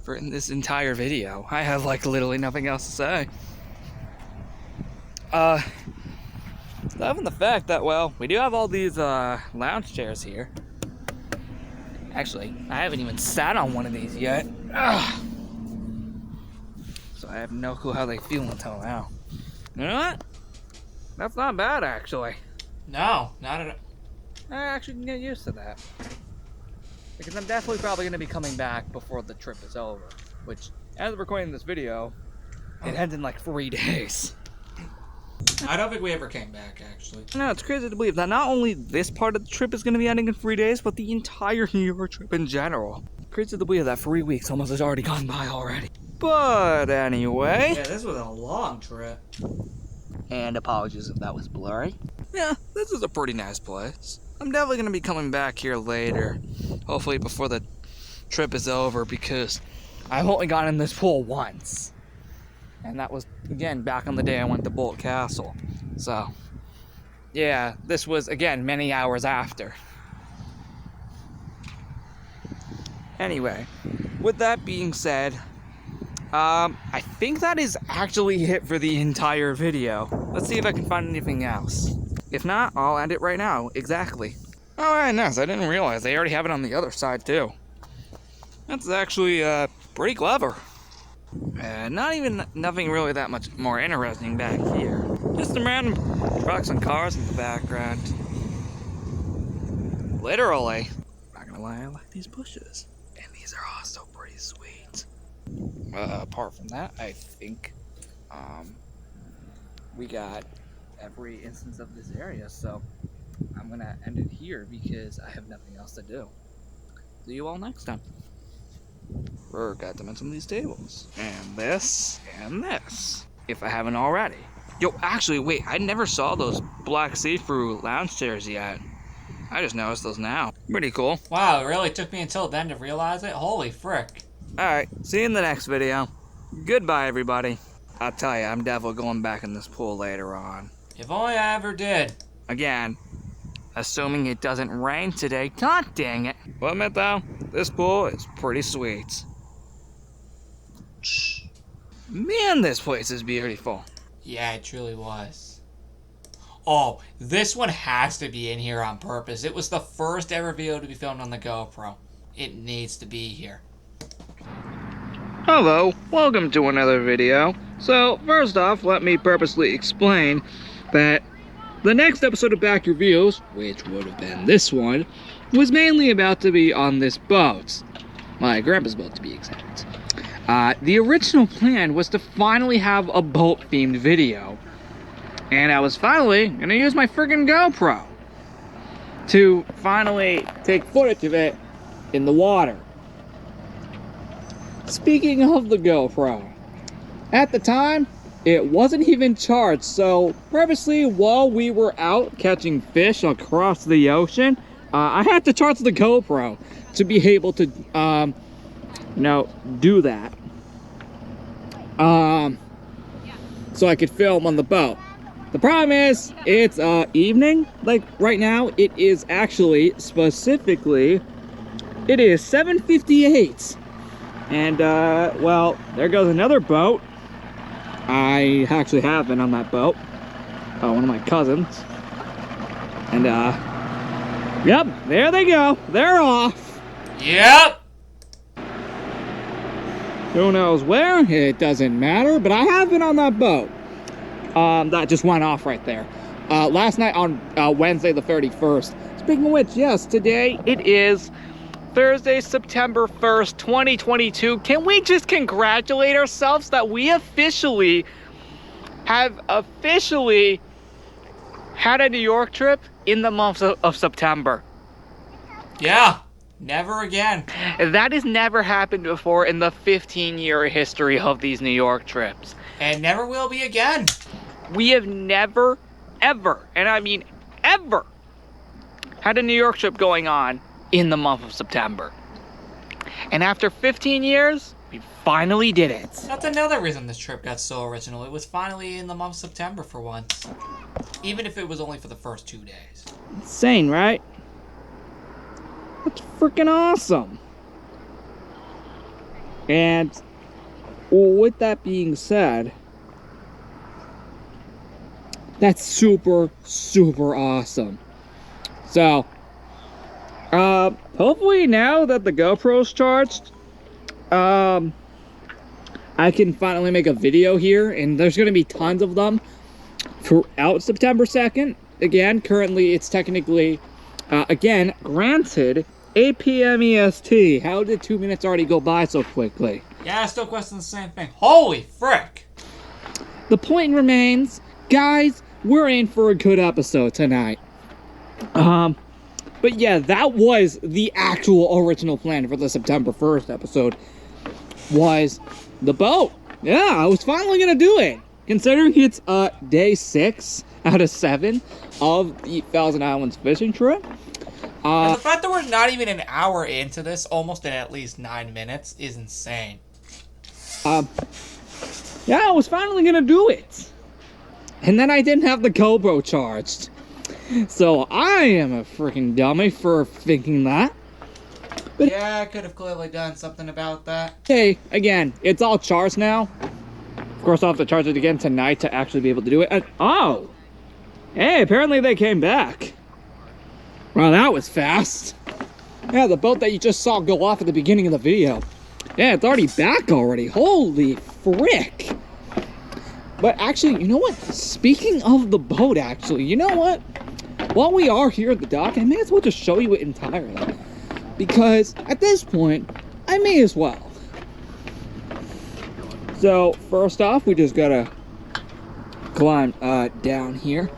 for this entire video. I have like literally nothing else to say. Other than the fact that, well, we do have all these lounge chairs here. Actually, I haven't even sat on one of these yet. Ugh. So I have no clue how they feel until now. You know what? That's not bad, actually. No, not at all. I actually can get used to that. Because I'm definitely probably going to be coming back before the trip is over. Which, as of recording this video, it ends in like 3 days. I don't think we ever came back, actually. No, it's crazy to believe that not only this part of the trip is going to be ending in 3 days, but the entire New York trip in general. Crazy to believe that 3 weeks almost has already gone by already. But anyway. Yeah, this was a long trip. And apologies if that was blurry. Yeah, this is a pretty nice place. I'm definitely going to be coming back here later. Hopefully before the trip is over, because I've only gone in this pool once. And that was, again, back on the day I went to Bolt Castle. So, yeah, this was, again, many hours after. Anyway, with that being said, I think that is actually it for the entire video. Let's see if I can find anything else. If not, I'll end it right now. Exactly. Alright, nice. I didn't realize they already have it on the other side, too. That's actually, pretty clever. Nothing really that much more interesting back here. Just some random trucks and cars in the background. Literally. Not gonna lie, I like these bushes. And these are also pretty sweet. Apart from that, I think, we got every instance of this area, so I'm gonna end it here because I have nothing else to do. See you all next time. Forgot to mention these tables. And this. And this. If I haven't already. Yo, actually, wait. I never saw those black see-through lounge chairs yet. I just noticed those now. Pretty cool. Wow, it really took me until then to realize it? Holy frick. Alright, see you in the next video. Goodbye, everybody. I'll tell you, I'm definitely going back in this pool later on. If only I ever did. Again, assuming it doesn't rain today. God dang it. Well, admit though, this pool is pretty sweet. Man, this place is beautiful. Yeah, it truly was. Oh, this one has to be in here on purpose. It was the first ever video to be filmed on the GoPro. It needs to be here. Hello, welcome to another video. So, first off, let me purposely explain that the next episode of Back Reviews, which would have been this one, was mainly about to be on this boat. My grandpa's boat, to be exact. The original plan was to finally have a boat-themed video. And I was finally going to use my friggin' GoPro to finally take footage of it in the water. Speaking of the GoPro, at the time, it wasn't even charged, so purposely while we were out catching fish across the ocean, I had to charge the GoPro to be able to, do that. So I could film on the boat. The problem is, it's evening. Like right now, it is actually specifically, it is 7:58. And, well, there goes another boat. I actually have been on that boat. One of my cousins. And, yep, there they go. They're off. Yep. Who knows where? It doesn't matter, but I have been on that boat. That just went off right there. Last night on Wednesday the 31st. Speaking of which, yes, today it is Thursday, September 1st, 2022. Can we just congratulate ourselves that we have officially had a New York trip in the month of September? Yeah. Never again. That has never happened before in the 15-year history of these New York trips. And never will be again. We have never, ever, and I mean ever, had a New York trip going on in the month of September. And after 15 years, we finally did it. That's another reason this trip got so original. It was finally in the month of September for once. Even if it was only for the first 2 days. Insane, right? That's freaking awesome. And with that being said, that's super, super awesome. So, hopefully now that the GoPro's charged, I can finally make a video here, and there's going to be tons of them throughout September 2nd. Again, currently it's technically, again, granted, 8 p.m. EST. How did 2 minutes already go by so quickly? Yeah, I still question the same thing. Holy frick! The point remains, guys, we're in for a good episode tonight. But yeah, that was the actual original plan for the September 1st episode, was the boat. Yeah, I was finally gonna do it. Considering it's day 6 out of 7 of the Thousand Islands fishing trip. And the fact that we're not even an hour into this, almost in at least 9 minutes, is insane. Yeah, I was finally gonna do it. And then I didn't have the GoPro charged. So I am a freaking dummy for thinking that. But yeah, I could have clearly done something about that. hey, again, it's all charged now. Of course, I'll have to charge it again tonight to actually be able to do it. And, oh! Hey, apparently they came back. Well, that was fast. Yeah, the boat that you just saw go off at the beginning of the video. Yeah, it's already back already. Holy frick. But actually, you know what? Speaking of the boat, actually, you know what? While we are here at the dock, I may as well just show you it entirely. Because at this point, I may as well. So, first off, we just gotta climb down here.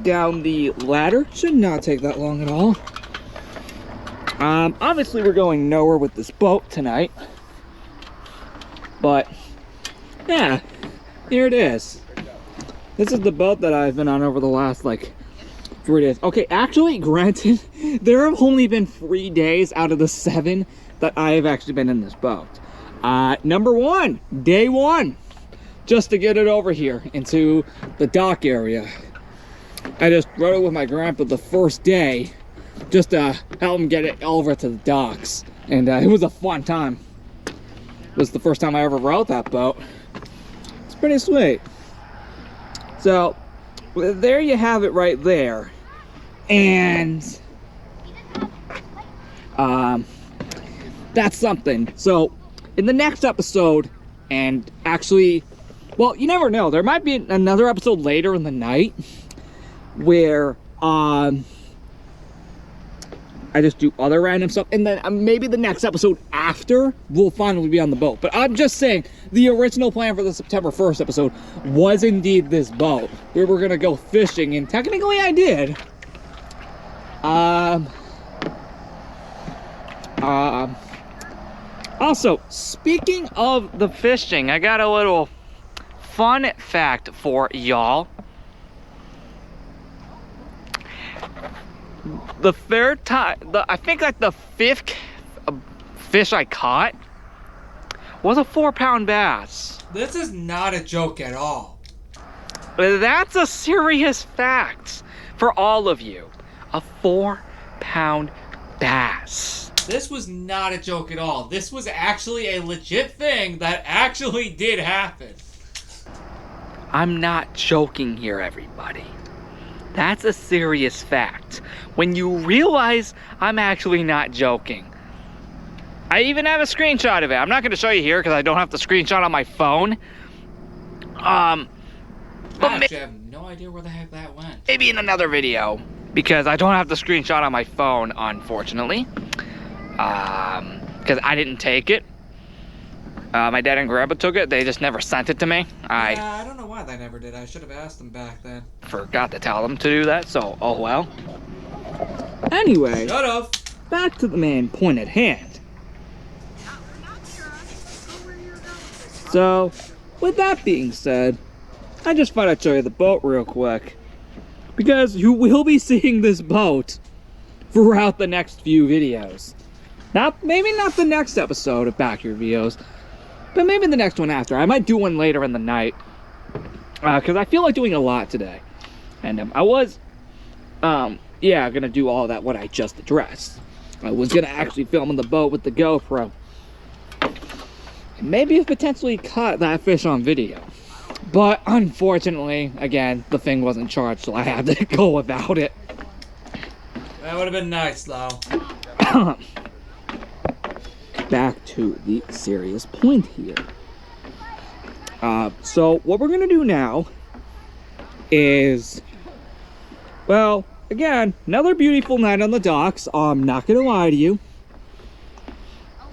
Down the ladder. Should not take that long at all. Obviously we're going nowhere with this boat tonight. But, yeah, here it is. This is the boat that I've been on over the last, 3 days. Okay, actually, granted, there have only been 3 days out of the 7 that I have actually been in this boat. Number 1, day 1, just to get it over here into the dock area. I just rode it with my grandpa the first day, just to help him get it over to the docks. And it was a fun time. It was the first time I ever rode that boat. It's pretty sweet. So, there you have it right there. And, that's something. So, in the next episode, and actually, well, you never know. There might be another episode later in the night where, I just do other random stuff, and then maybe the next episode after will finally be on the boat. But I'm just saying, the original plan for the September 1st episode was indeed this boat. We were gonna go fishing, and technically I did. Also, speaking of the fishing, I got a little fun fact for y'all. The third time, I think the 5th fish I caught was a 4-pound bass. This is not a joke at all. That's a serious fact for all of you. A 4-pound bass. This was not a joke at all. This was actually a legit thing that actually did happen. I'm not joking here, everybody. That's a serious fact. When you realize I'm actually not joking. I even have a screenshot of it. I'm not going to show you here because I don't have the screenshot on my phone. But I actually have no idea where the heck that went. maybe in another video, because I don't have the screenshot on my phone, unfortunately. Because I didn't take it. My dad and grandpa took it. They just never sent it to me. I don't know why they never did. I should have asked them back then. Forgot to tell them to do that, so oh well. Anyway. Should've. back to the main point at hand. So, with that being said, I just thought I'd show you the boat real quick. Because you will be seeing this boat throughout the next few videos. Maybe not the next episode of Back Reviews, but maybe the next one after. I might do one later in the night. Because I feel like doing a lot today. And I was, gonna do all that what I just addressed. I was gonna actually film on the boat with the GoPro. And maybe potentially cut that fish on video. But unfortunately, again, the thing wasn't charged, so I had to go without it. That would have been nice, though. Back to the serious point here. So what we're gonna do now is, well, again, another beautiful night on the docks. I'm not gonna lie to you.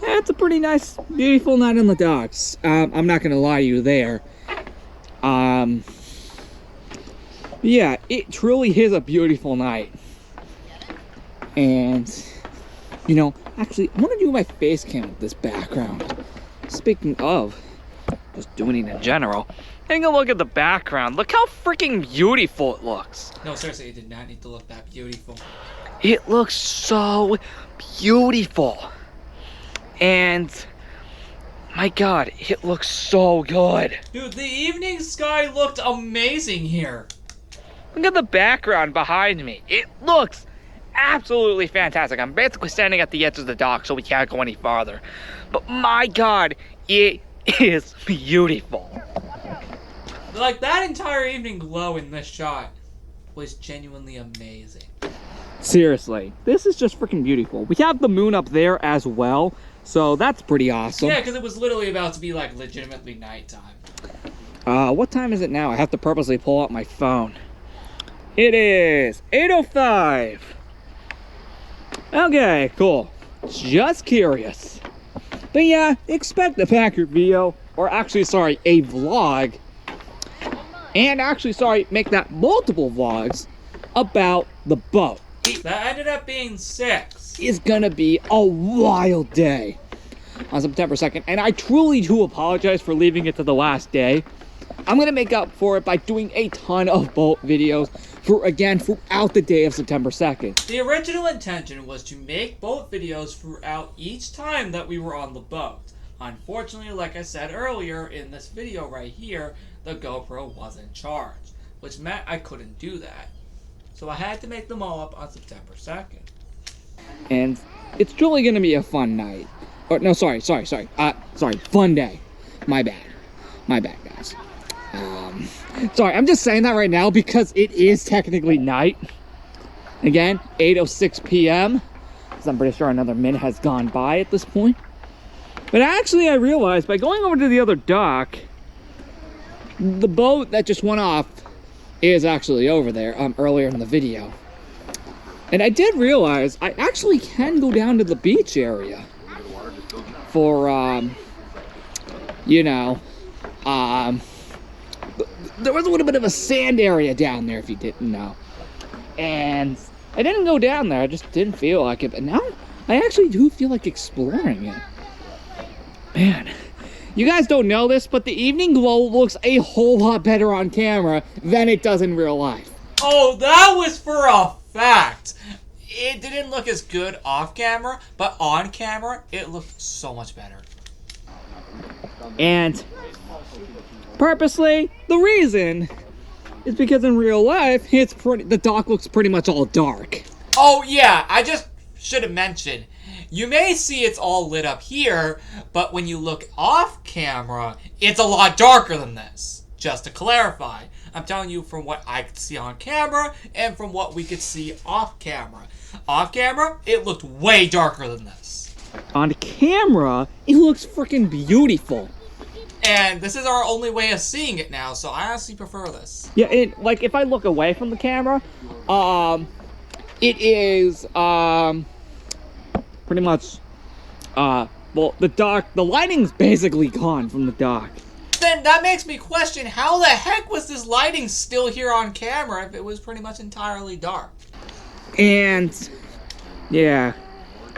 It's a pretty nice, beautiful night on the docks. I'm not gonna lie to you there. Yeah, it truly is a beautiful night. And, you know, actually, I want to do my face cam with this background. Speaking of, just doing it in general, taking a look at the background. Look how freaking beautiful it looks. No, seriously, it did not need to look that beautiful. It looks so beautiful. And, my God, it looks so good. Dude, the evening sky looked amazing here. Look at the background behind me. It looks absolutely fantastic. I'm basically standing at the edge of the dock, so we can't go any farther. But my God, it is beautiful. Like, that entire evening glow in this shot was genuinely amazing. Seriously, this is just freaking beautiful. We have the moon up there as well, so that's pretty awesome. Yeah, because it was literally about to be, like, legitimately nighttime. What time is it now? I have to purposely pull out my phone. It is 8:05. Okay, cool. Just curious. But yeah, expect a Packer video, or actually, sorry, a vlog. And actually, sorry, make that multiple vlogs about the boat. That ended up being 6. It's gonna be a wild day on September 2nd, and I truly do apologize for leaving it to the last day. I'm gonna make up for it by doing a ton of boat videos throughout the day of September 2nd. The original intention was to make boat videos throughout each time that we were on the boat. Unfortunately, like I said earlier in this video right here, the GoPro wasn't charged, which meant I couldn't do that. So I had to make them all up on September 2nd. And it's truly gonna be a fun night. Or no, sorry, fun day. My bad, guys. Sorry, I'm just saying that right now because it is technically night. Again, 8:06 p.m. Because I'm pretty sure another minute has gone by at this point. But actually, I realized by going over to the other dock, the boat that just went off is actually over there, earlier in the video. And I did realize I actually can go down to the beach area for, there was a little bit of a sand area down there, if you didn't know. And I didn't go down there, I just didn't feel like it. But now, I actually do feel like exploring it. Man, you guys don't know this, but the evening glow looks a whole lot better on camera than it does in real life. Oh, that was for a fact. It didn't look as good off camera, but on camera, it looked so much better. And purposely, the reason is because in real life, the dock looks pretty much all dark. Oh yeah, I just should have mentioned, you may see it's all lit up here, but when you look off camera, it's a lot darker than this. Just to clarify, I'm telling you from what I could see on camera and from what we could see off camera. Off camera, it looked way darker than this. On camera, it looks freaking beautiful. And this is our only way of seeing it now, so I honestly prefer this. Yeah, like if I look away from the camera, it is pretty much well, the lighting's basically gone from the dock. Then that makes me question how the heck was this lighting still here on camera if it was pretty much entirely dark? And yeah,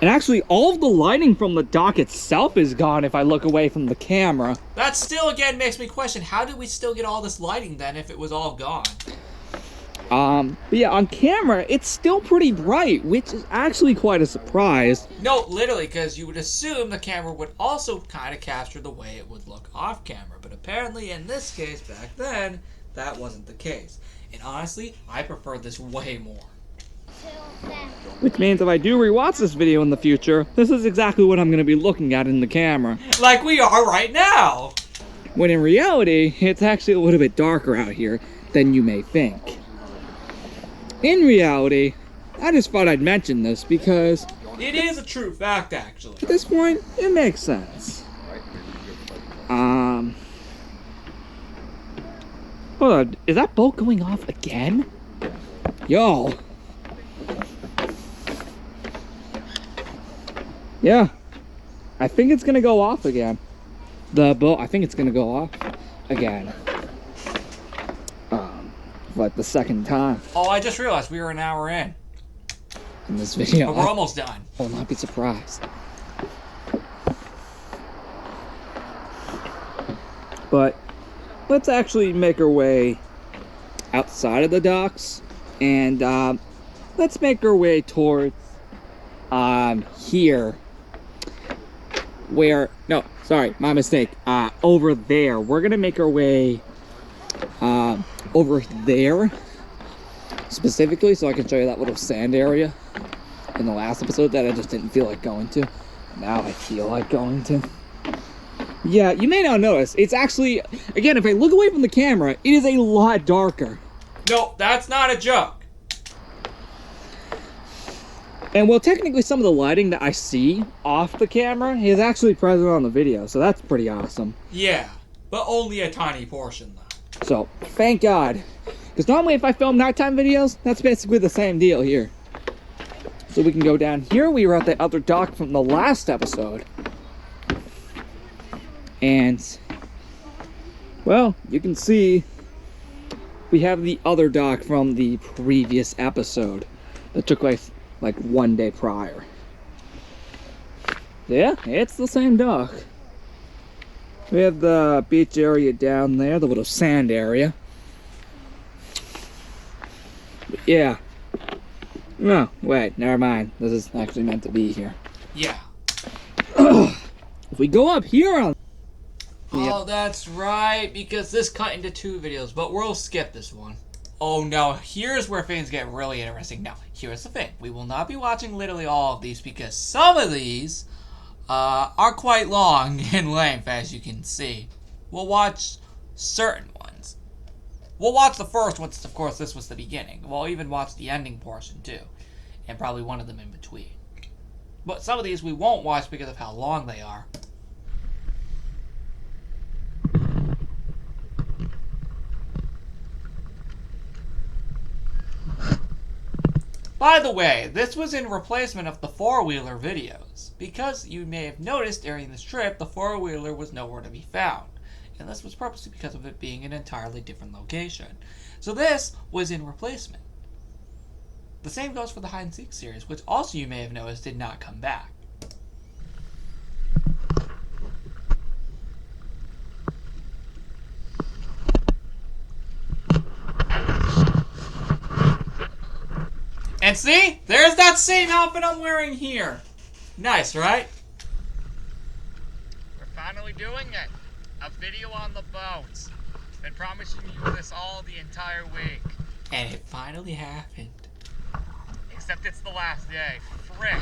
And actually, all of the lighting from the dock itself is gone if I look away from the camera. That still, again, makes me question, how did we still get all this lighting then if it was all gone? But yeah, on camera, it's still pretty bright, which is actually quite a surprise. No, literally, because you would assume the camera would also kind of capture the way it would look off camera. But apparently, in this case, back then, that wasn't the case. And honestly, I prefer this way more. Which means if I do rewatch this video in the future, this is exactly what I'm going to be looking at in the camera. Like we are right now! When in reality, it's actually a little bit darker out here than you may think. In reality, I just thought I'd mention this because It is a true fact, actually. at this point, it makes sense. Hold on, is that boat going off again? Yo. Yeah, I think it's gonna go off again. The boat, I think it's gonna go off again. Like the second time Oh, I just realized we were an hour in. in this video. But we're almost done. I will not be surprised. But let's actually make our way outside of the docks and let's make our way towards here where, no, sorry, my mistake, over there. We're gonna make our way over there specifically so I can show you that little sand area in the last episode that I just didn't feel like going to. Now I feel like going to. Yeah, you may not notice, it's actually, again, if I look away from the camera, it is a lot darker. No, that's not a joke. And well, technically some of the lighting that I see off the camera is actually present on the video, so that's pretty awesome. Yeah, but only a tiny portion, though. So, thank God. Because normally if I film nighttime videos, that's basically the same deal here. So we can go down here. We were at the other dock from the last episode. And, well, you can see we have the other dock from the previous episode that took place like one day prior. Yeah, it's the same dock. We have the beach area down there, the little sand area. But yeah. No, wait, never mind. This is actually meant to be here. Yeah. If we go up here on... Oh, that's right, because this cut into 2 videos, but we'll skip this one. Oh no, here's where things get really interesting. Now, here's the thing. We will not be watching literally all of these because some of these are quite long in length, as you can see. We'll watch certain ones. We'll watch the first one, since of course this was the beginning. We'll even watch the ending portion too, and probably one of them in between. But some of these we won't watch because of how long they are. By the way, this was in replacement of the 4-wheeler videos, because you may have noticed during this trip the 4-wheeler was nowhere to be found, and this was purposely because of it being an entirely different location. So this was in replacement. The same goes for the hide and seek series, which also you may have noticed did not come back. And see, there's that same outfit I'm wearing here. Nice, right? We're finally doing it. A video on the boats. Been promising you this all the entire week. And it finally happened. Except it's the last day. Frick.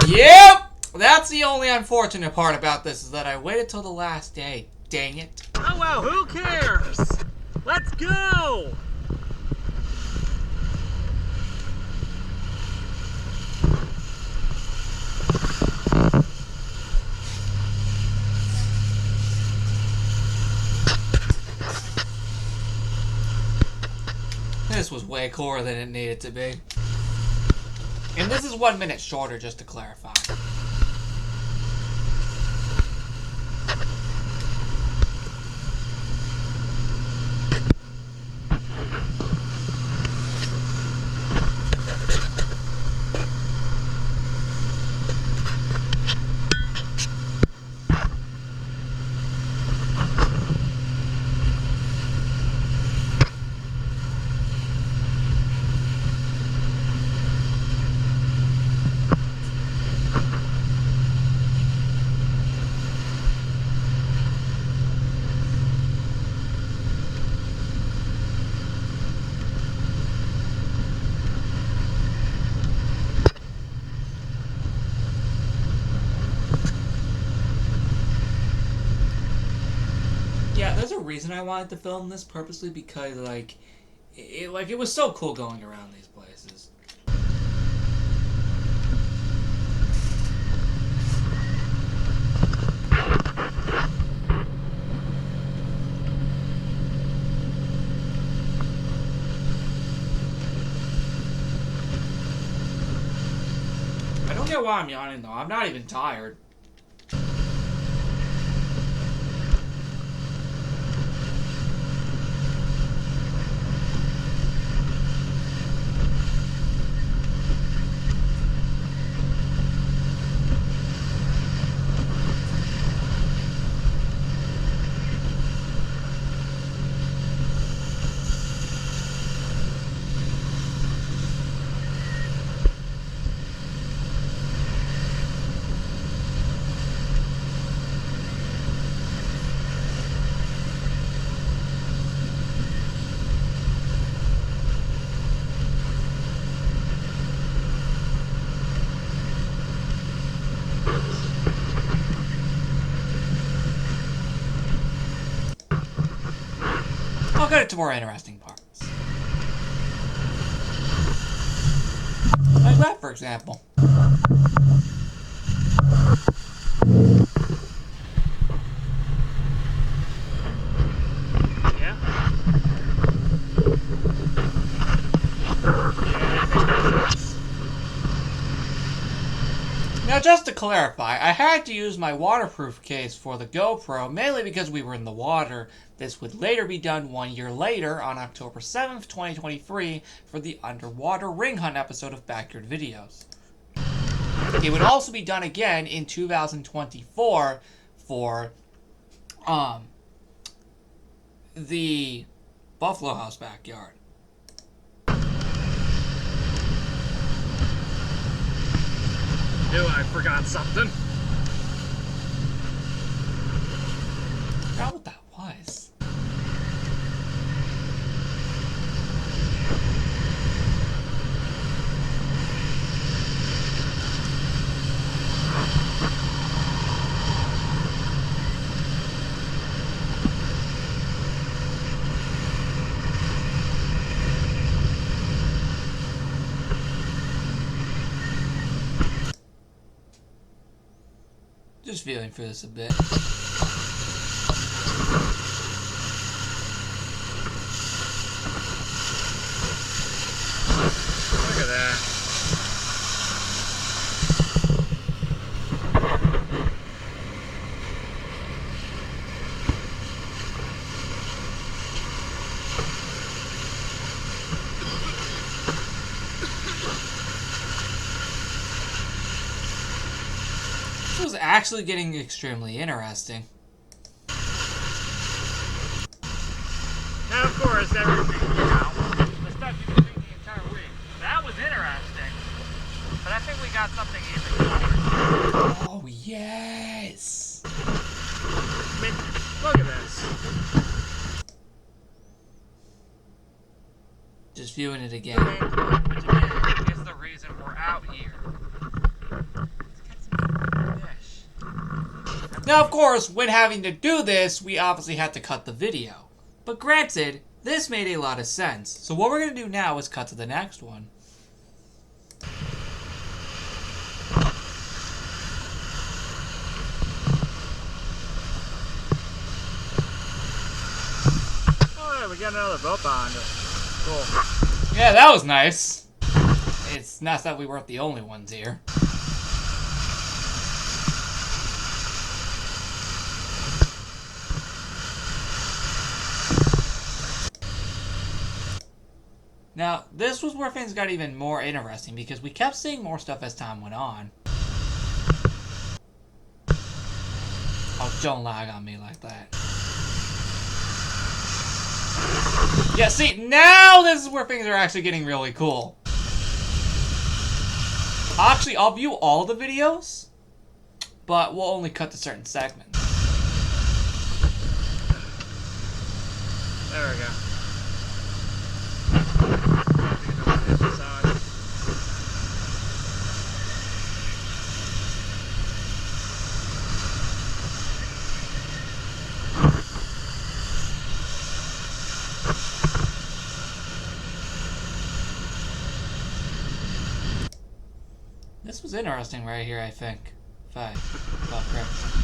Yep! That's the only unfortunate part about this, is that I waited till the last day. Dang it. Oh well, who cares? Let's go! This was way cooler than it needed to be. And this is 1 minute shorter, just to clarify. reason I wanted to film this purposely because it was so cool going around these places. I don't get why I'm yawning though. I'm not even tired. I'll get to more interesting parts. Like that, for example. Yeah? Now, just to clarify, I had to use my waterproof case for the GoPro, mainly because we were in the water. This would later be done 1 year later, on October 7th, 2023, for the Underwater Ring Hunt episode of Backyard Videos. It would also be done again in 2024 for, the Buffalo House backyard. Knew I forgot something. I forgot what that was. Just feeling for this a bit. Look at that. This was actually getting extremely interesting. Now, of course, everything, the stuff you can see the entire week. That was interesting. But I think we got something even better. Oh, yes! I mean, look at this. Just viewing it again. Which again is the reason we're out here. Let's get some fish. Now, of course, when having to do this, we obviously had to cut the video. But granted, this made a lot of sense. So what we're going to do now is cut to the next one. Oh, yeah, we got another boat behind us. Cool. Yeah, that was nice. It's nice that we weren't the only ones here. Now, this was where things got even more interesting because we kept seeing more stuff as time went on. Oh, don't lag on me like that. Yeah, see, now this is where things are actually getting really cool. Actually, I'll view all the videos, but we'll only cut to certain segments. There we go. This was interesting right here, I think. If I recall correctly.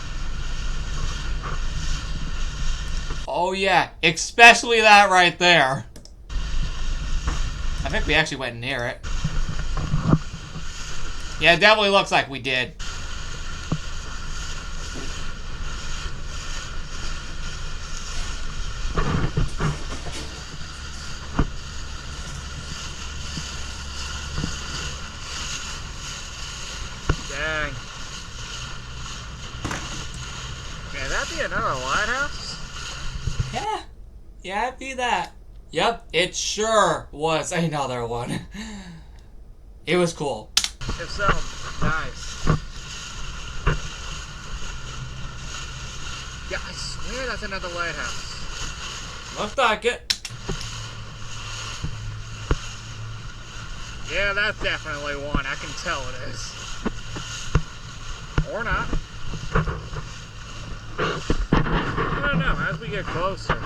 Oh yeah, especially that right there. I think we actually went near it. Yeah, it definitely looks like we did. Dang. Can that be another lighthouse? Yeah. Yeah, it'd be that. Yep, it sure was another one. It was cool. If so, nice. Yeah, I swear that's another lighthouse. Looks like it. Yeah, that's definitely one. I can tell it is. Or not. I don't know, as we get closer.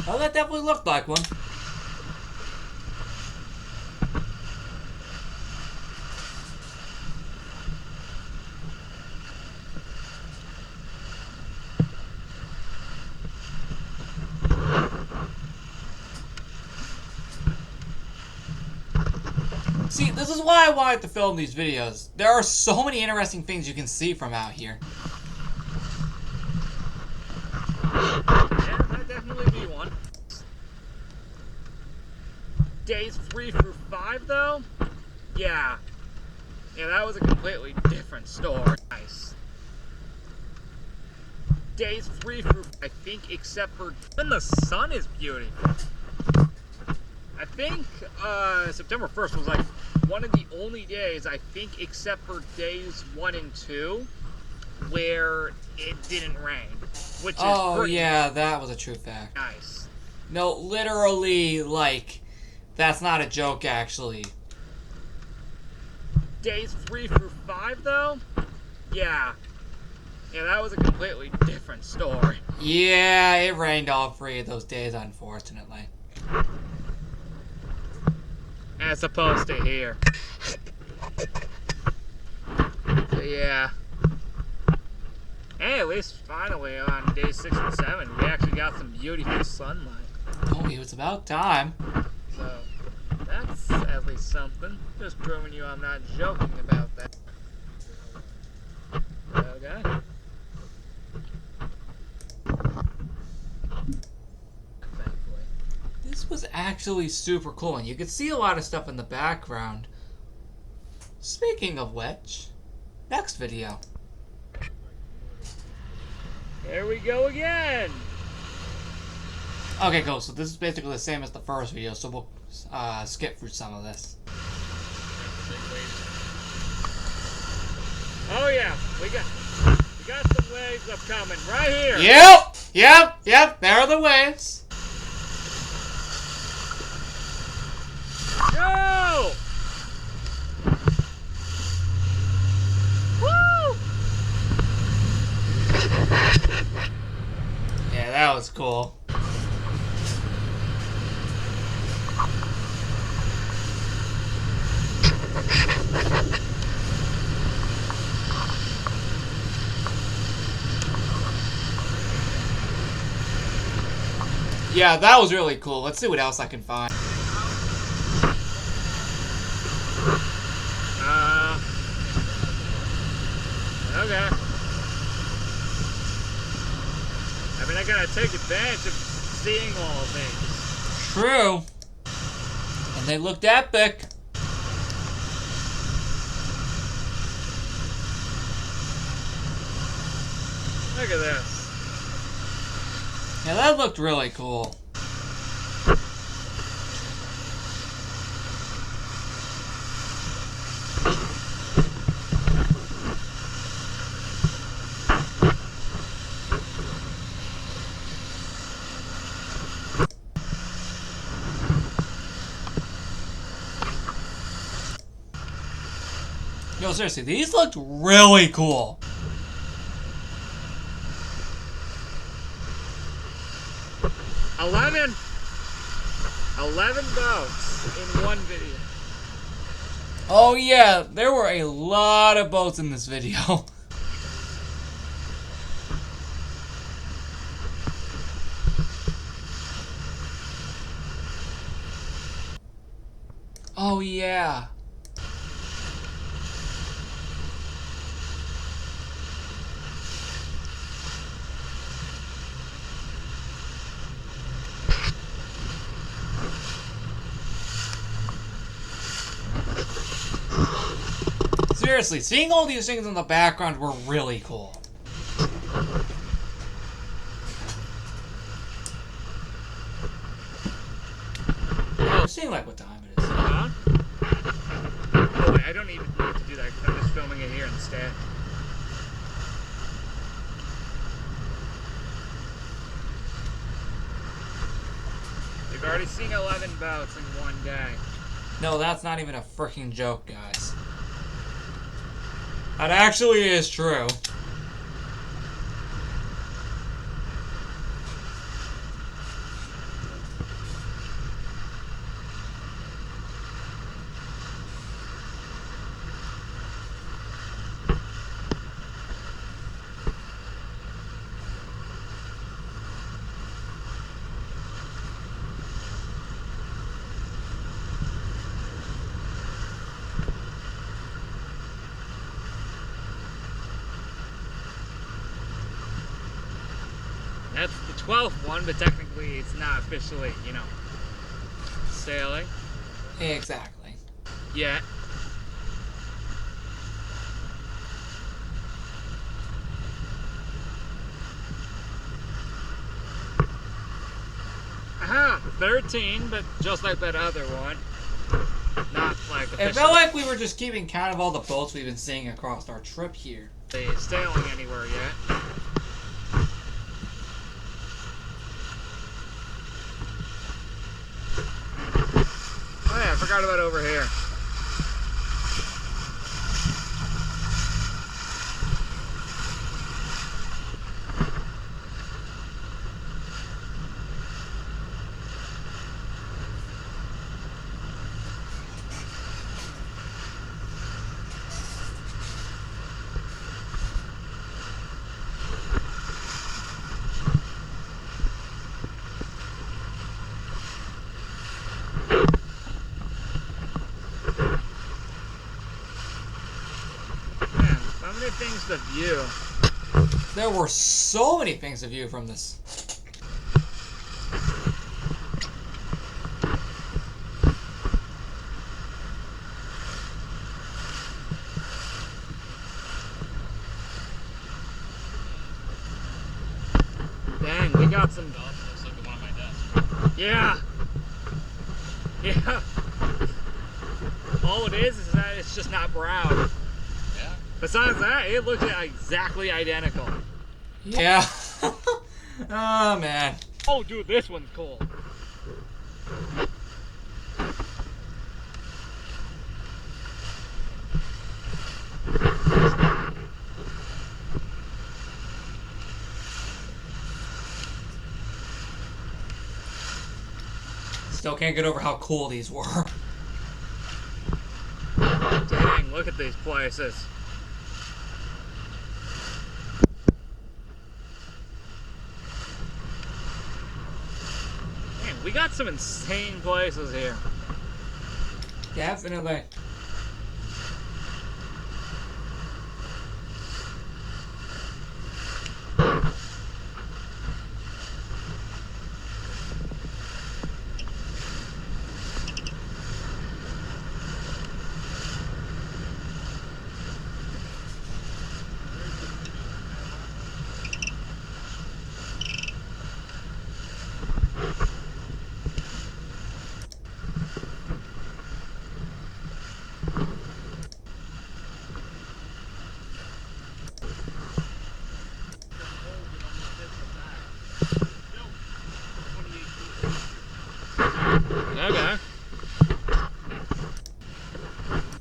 Oh, that definitely looked like one. See, this is why I wanted to film these videos. There are so many interesting things you can see from out here. Yeah, that'd definitely be one. Days 3 through 5, though? Yeah. Yeah, that was a completely different story. Nice. Days 3 through, I think, except for when the sun is beautiful. I think September 1st was like one of the only days, I think, except for days 1 and 2, where it didn't rain. Which is pretty yeah, that was a true fact. nice. No, literally, like, that's not a joke, actually. Days 3 through 5, though? Yeah. Yeah, that was a completely different story. Yeah, it rained all 3 of those days, unfortunately. As opposed to here. So, yeah. Hey, at least finally on days 6 and 7, we actually got some beautiful sunlight. Oh, it was about time. So, that's at least something. Just proving you I'm not joking about that. Okay. Thankfully. This was actually super cool, and you could see a lot of stuff in the background. Speaking of which, next video. There we go again! Okay, cool. So this is basically the same as the first video, so we'll skip through some of this. Oh yeah, we got some waves upcoming right here. Yep, there are the waves. Go! Woo! Yeah, that was cool. Yeah, that was really cool. Let's see what else I can find. Okay. I mean, I gotta take advantage of seeing all of these. True. And they looked epic. Look at this. Yeah, that looked really cool. Yo, seriously, these looked really cool. 11 boats in one video. Oh yeah, there were a lot of boats in this video. Oh yeah. Seriously, seeing all these things in the background were really cool. Oh, seeing like what time it is. Huh? Oh wait, I don't even need to do that because I'm just filming it here instead. We've already seen 11 boats in one day. No, that's not even a freaking joke, guys. That actually is true. That's the 12th one, but technically it's not officially, sailing Exactly. yet. Aha! 13, but just like that other one. Not like It officially felt like we were just keeping count of all the boats we've been seeing across our trip here. sailing anywhere yet. Oh yeah, I forgot about over here. Man, so many things to view. There were so many things to view from this. Dang, we got some. Looks like the one on my desk. Yeah. Yeah. All it is that it's just not brown. Yeah. Besides that, it looks exactly identical. Yeah. Oh man. Oh, dude, this one's cool. Still can't get over how cool these were. Dang, look at these places. Man, we got some insane places here. Definitely. Okay.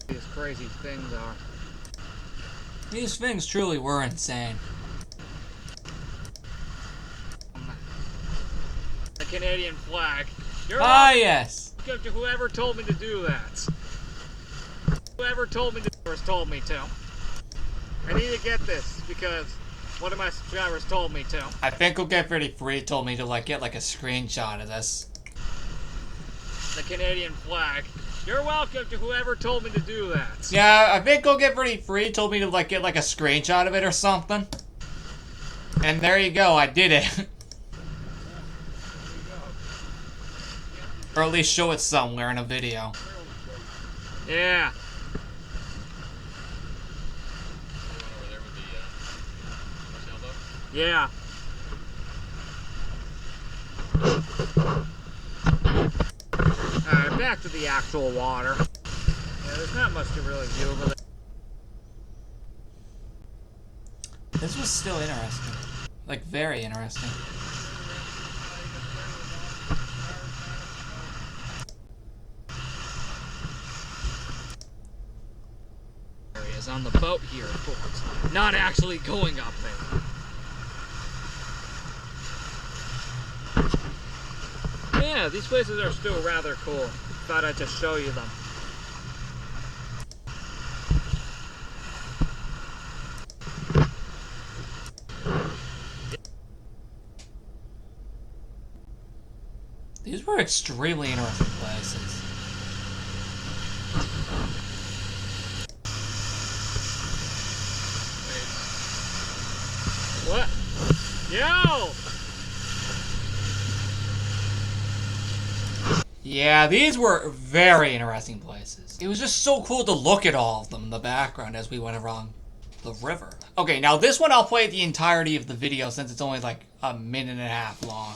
These crazy things are. These things truly were insane. I Canadian flag. You're Yes. welcome to whoever told me to do that. Whoever told me to. I need to get this because one of my subscribers told me to. I think We'll Get Pretty Free told me to get a screenshot of this. The Canadian flag. You're welcome to whoever told me to do that. Yeah, I think We'll Get Pretty Free told me to get a screenshot of it or something. And there you go, I did it. Or at least show it somewhere in a video. Yeah. Yeah. Alright, back to the actual water. Yeah, there's not much to really view over there. This was still interesting. Very interesting. Areas on the boat here, of course. Not actually going up there. Yeah, these places are still rather cool. Thought I'd just show you them. These were extremely interesting places. What? Yo! Yeah, these were very interesting places. It was just so cool to look at all of them in the background as we went along the river. Okay, now this one I'll play the entirety of the video since it's only a minute and a half long.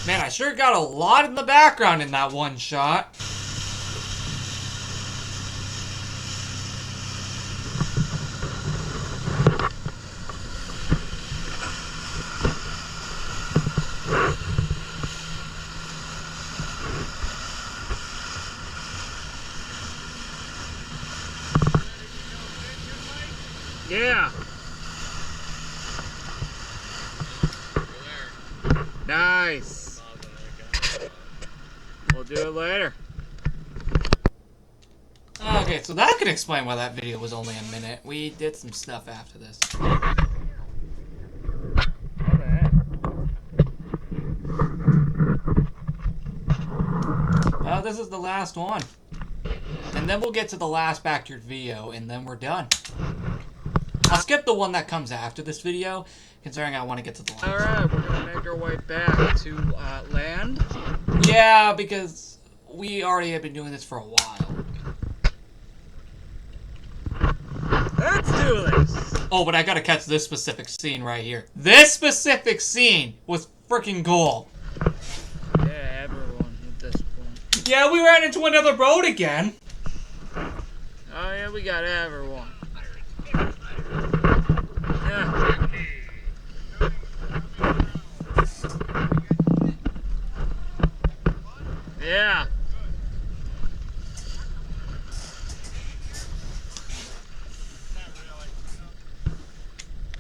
Man, I sure got a lot in the background in that one shot. Yeah. Nice. We'll do it later. Okay, so that could explain why that video was only a minute. We did some stuff after this. Well, this is the last one. And then we'll get to the last backyard video, and then we're done. I'll skip the one that comes after this video, considering I want to get to the last. Alright, we're gonna make our way back to land. Yeah, because we already have been doing this for a while. Let's do this! Oh, but I gotta catch this specific scene right here. This specific scene was freaking cool. Yeah, everyone at this point. Yeah, we ran into another boat again. Oh yeah, we got everyone. Yeah. Yeah.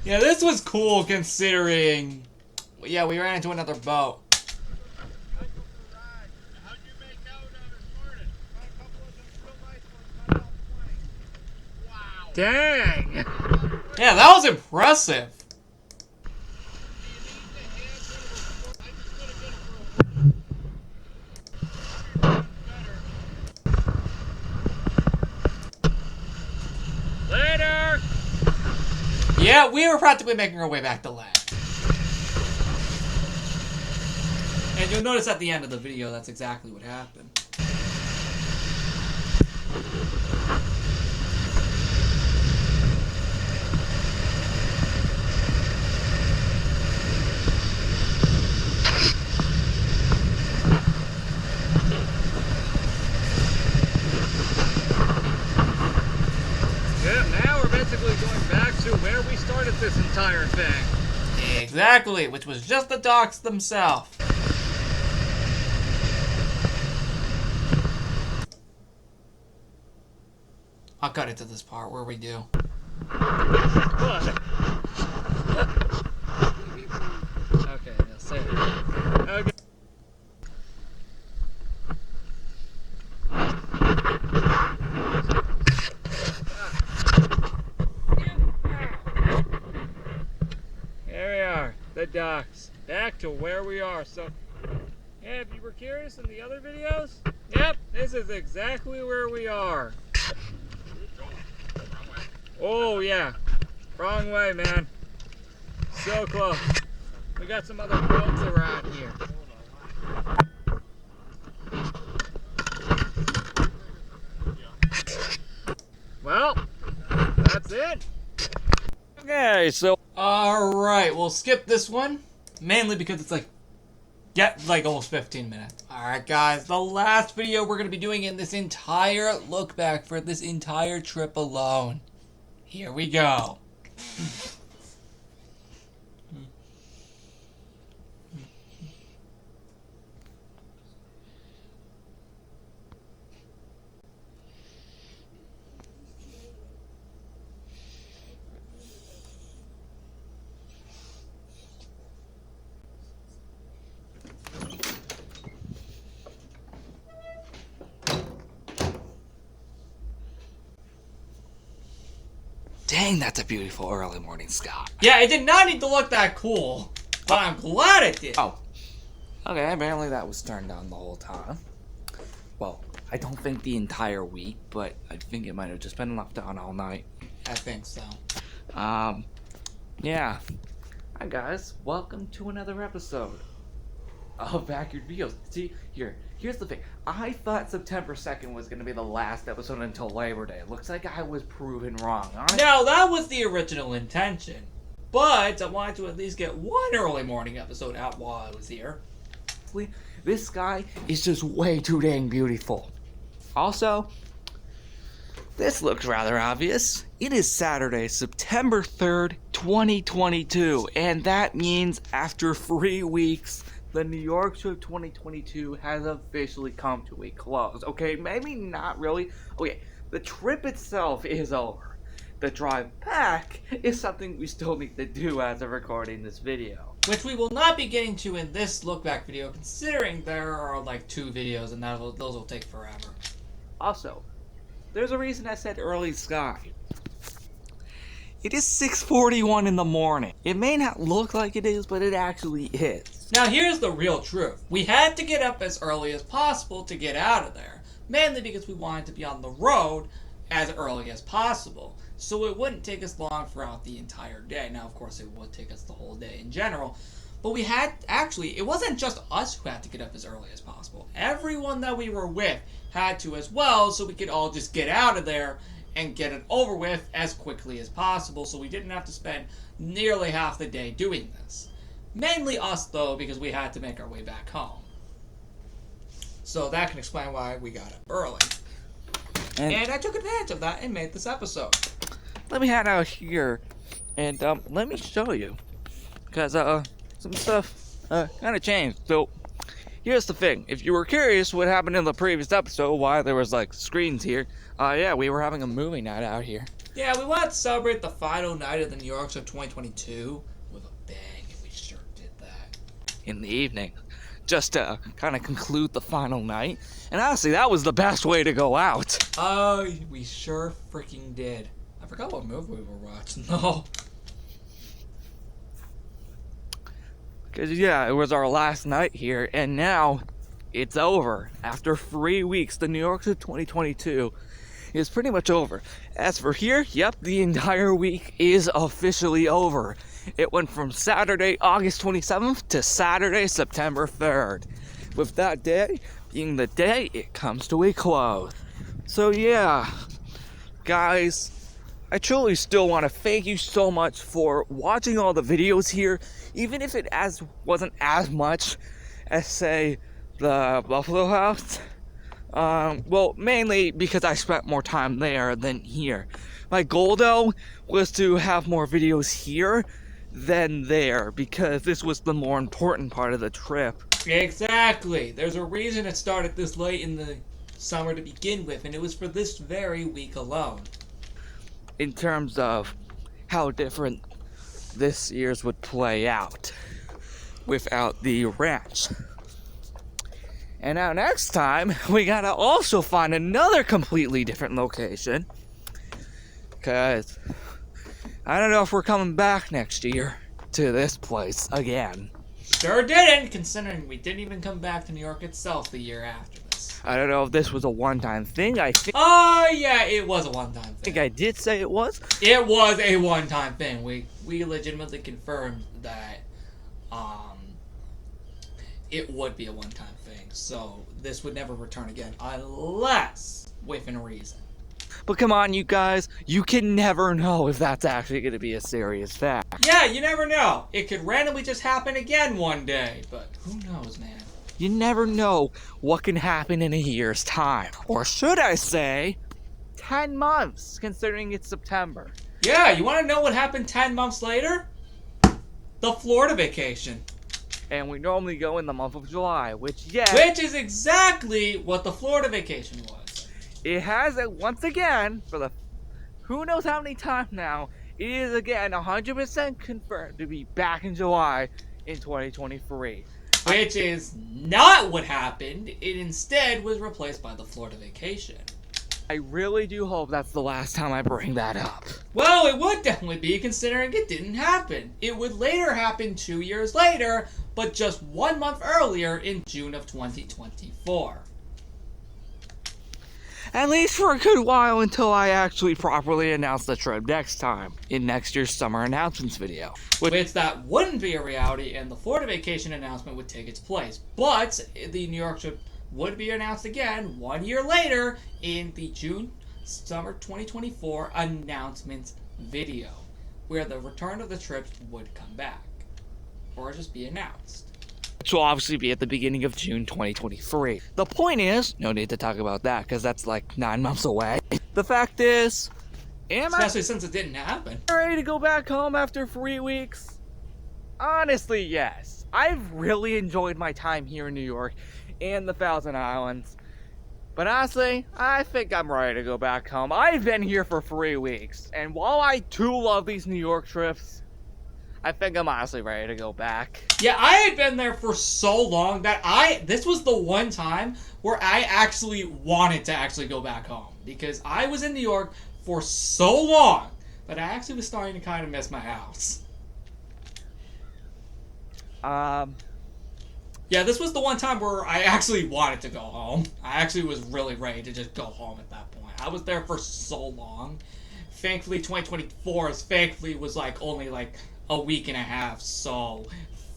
Yeah, this was cool considering... Yeah, we ran into another boat. Dang! Yeah, that was impressive. Later! Yeah, we were practically making our way back to land. And you'll notice at the end of the video, that's exactly what happened. Yeah, now we're basically going back to where we started this entire thing. Exactly, which was just the docks themselves. I'll cut it to this part where we do. What? Okay, now say it. Okay. Here we are, the docks. Back to where we are. So, yeah, if you were curious in the other videos, yep, this is exactly where we are. Oh, yeah. Wrong way, man. So close. We got some other boats around here. Well, that's it. Okay, so Alright, we'll skip this one. Mainly because it's like almost 15 minutes. Alright guys, the last video we're going to be doing in this entire look back for this entire trip alone. Here we go. dang, that's a beautiful early morning sky. Yeah, it did not need to look that cool, but I'm glad it did. Oh, okay, apparently that was turned on the whole time. Well, I don't think the entire week, but I think it might have just been left on all night. I think so. Yeah. Hi guys, welcome to another episode of Backyard Videos. See, here's the thing. I thought September 2nd was going to be the last episode until Labor Day. It looks like I was proven wrong. Now, that was the original intention, but I wanted to at least get one early morning episode out while I was here. This sky is just way too dang beautiful. Also, this looks rather obvious. It is Saturday, September 3rd, 2022, and that means after 3 weeks, the New York Show 2022 has officially come to a close. Okay, maybe not really. Okay, the trip itself is over. The drive back is something we still need to do as of recording this video. Which we will not be getting to in this look back video, considering there are like 2 videos and those will take forever. Also, there's a reason I said early sky. It is 6:41 in the morning. It may not look like it is, but it actually is. Now here's the real truth. We had to get up as early as possible to get out of there. Mainly because we wanted to be on the road as early as possible. So it wouldn't take us long throughout the entire day. Now of course it would take us the whole day in general. But we had, actually, it wasn't just us who had to get up as early as possible. Everyone that we were with had to as well, so we could all just get out of there and get it over with as quickly as possible, so we didn't have to spend nearly half the day doing this. Mainly us, though, because we had to make our way back home. So that can explain why we got up early. And I took advantage of that and made this episode. Let me head out here and let me show you. Because some stuff kind of changed. So here's the thing. If you were curious what happened in the previous episode, why there was like screens here, yeah, we were having a movie night out here. Yeah, we wanted to celebrate the final night of the New York Show 2022 with a bang, and we sure did that. In the evening, just to kind of conclude the final night. And honestly, that was the best way to go out. Oh, we sure freaking did. I forgot what movie we were watching. No. Because, yeah, it was our last night here, and now it's over. After 3 weeks, the New York Trip 2022 is pretty much over. As for here, yep, the entire week is officially over. It went from Saturday, August 27th to Saturday, September 3rd. With that day being the day it comes to a close. So, yeah, guys, I truly still want to thank you so much for watching all the videos here, even if it wasn't as much as, say, the Buffalo House. Well, mainly because I spent more time there than here. My goal, though, was to have more videos here than there, because this was the more important part of the trip. Exactly. There's a reason it started this late in the summer to begin with, and it was for this very week alone. In terms of how different this year's would play out without the ranch. And now next time, we gotta also find another completely different location. Because I don't know if we're coming back next year to this place again. Sure didn't, considering we didn't even come back to New York itself the year after this. I don't know if this was a one-time thing. Oh, yeah, it was a one-time thing. I think I did say it was. It was a one-time thing. We legitimately confirmed that it would be a one-time thing. So this would never return again unless within reason. But come on, you guys, you can never know if that's actually going to be a serious fact. Yeah, you never know. It could randomly just happen again one day, but who knows, man? You never know what can happen in a year's time. Or should I say, 10 months, considering it's September. Yeah, you want to know what happened 10 months later? The Florida vacation. And we normally go in the month of July, which is exactly what the Florida vacation was. It has it once again, for the who knows how many times now, it is again 100% confirmed to be back in July in 2023. Which is not what happened. It instead was replaced by the Florida vacation. I really do hope that's the last time I bring that up. Well, it would definitely be, considering it didn't happen. It would later happen 2 years later, but just 1 month earlier in June of 2024. At least for a good while, until I actually properly announce the trip next time in next year's summer announcements video. Which that wouldn't be a reality, and the Florida vacation announcement would take its place. But the New York trip would be announced again 1 year later in the June summer 2024 announcements video, where the return of the trips would come back or just be announced. Which will obviously be at the beginning of June 2023. The point is, no need to talk about that because that's like 9 months away. The fact is, especially since it didn't happen. Ready to go back home after 3 weeks? Honestly, yes. I've really enjoyed my time here in New York and the Thousand Islands. But honestly, I think I'm ready to go back home. I've been here for 3 weeks, and while I too love these New York trips, I think I'm honestly ready to go back. Yeah, I had been there for so long that this was the one time where I actually wanted to actually go back home. Because I was in New York for so long that I actually was starting to kind of miss my house. Yeah, this was the one time where I actually wanted to go home. I actually was really ready to just go home at that point. I was there for so long. Thankfully, 2024 was like only like a week and a half, so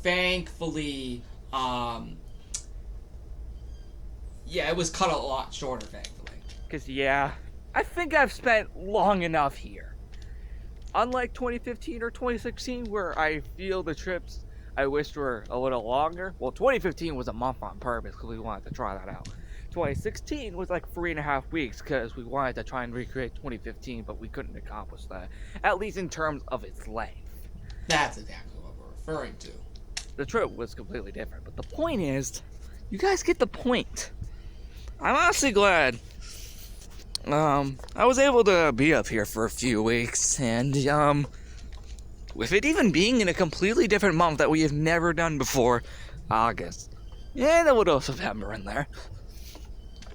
thankfully, yeah, it was cut a lot shorter, thankfully. Because, yeah, I think I've spent long enough here. Unlike 2015 or 2016, where I feel the trips I wished were a little longer. Well, 2015 was a month on purpose because we wanted to try that out. 2016 was like 3.5 weeks because we wanted to try and recreate 2015, but we couldn't accomplish that, at least in terms of its length. That's exactly what we're referring to. The trip was completely different, but the point is, you guys get the point. I'm honestly glad I was able to be up here for a few weeks, and with it even being in a completely different month that we have never done before, August. Yeah, a little September in there.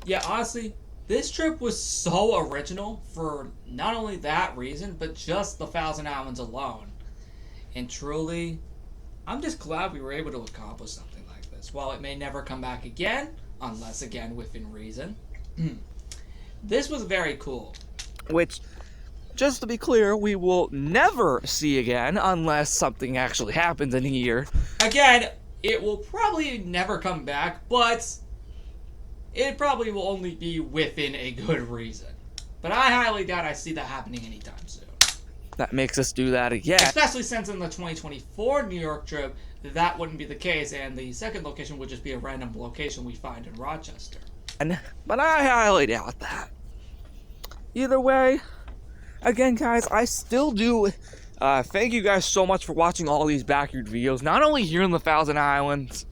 Yeah, honestly, This trip was so original for not only that reason, but just the Thousand Islands alone. And truly, I'm just glad we were able to accomplish something like this. While it may never come back again, unless again within reason, this was very cool. Which, just to be clear, we will never see again unless something actually happens in a year. Again, it will probably never come back, but it probably will only be within a good reason. But I highly doubt I see that happening anytime soon. That makes us do that again. Especially since in the 2024 New York trip, that wouldn't be the case, and the second location would just be a random location we find in Rochester. But I highly doubt that. Either way, again, guys, I still do thank you guys so much for watching all these backyard videos, not only here in the Thousand Islands,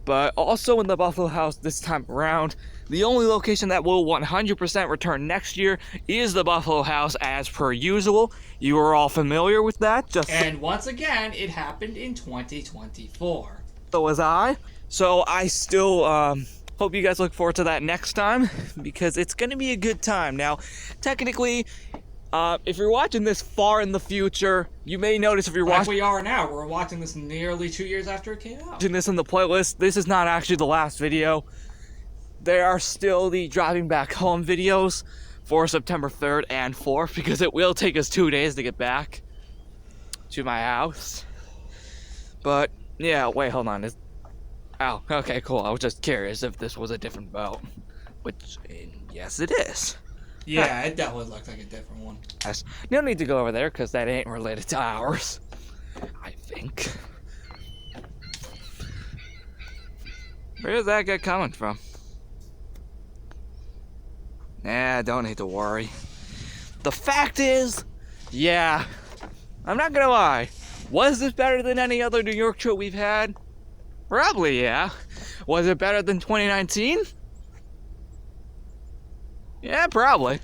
but also in the Buffalo House this time around. The only location that will 100% return next year is the Buffalo House as per usual. You are all familiar with that. And once again, it happened in 2024. So was I. So I still hope you guys look forward to that next time, because it's going to be a good time. Now, technically, if you're watching this far in the future, you may notice if you're Like watching we are now, we're watching this nearly 2 years after it came out. this in the playlist, this is not actually the last video. There are still the driving back home videos for September 3rd and 4th, because it will take us 2 days to get back to my house. But, yeah, wait, hold on. Oh, okay, cool. I was just curious if this was a different boat. Which, yes, it is. Yeah, it definitely looked like a different one. Yes. No need to go over there, because that ain't related to ours. I think. Where's that guy coming from? Nah, don't need to worry. The fact is, yeah, I'm not gonna lie. Was this better than any other New York trip we've had? Probably, yeah. Was it better than 2019? Yeah, probably.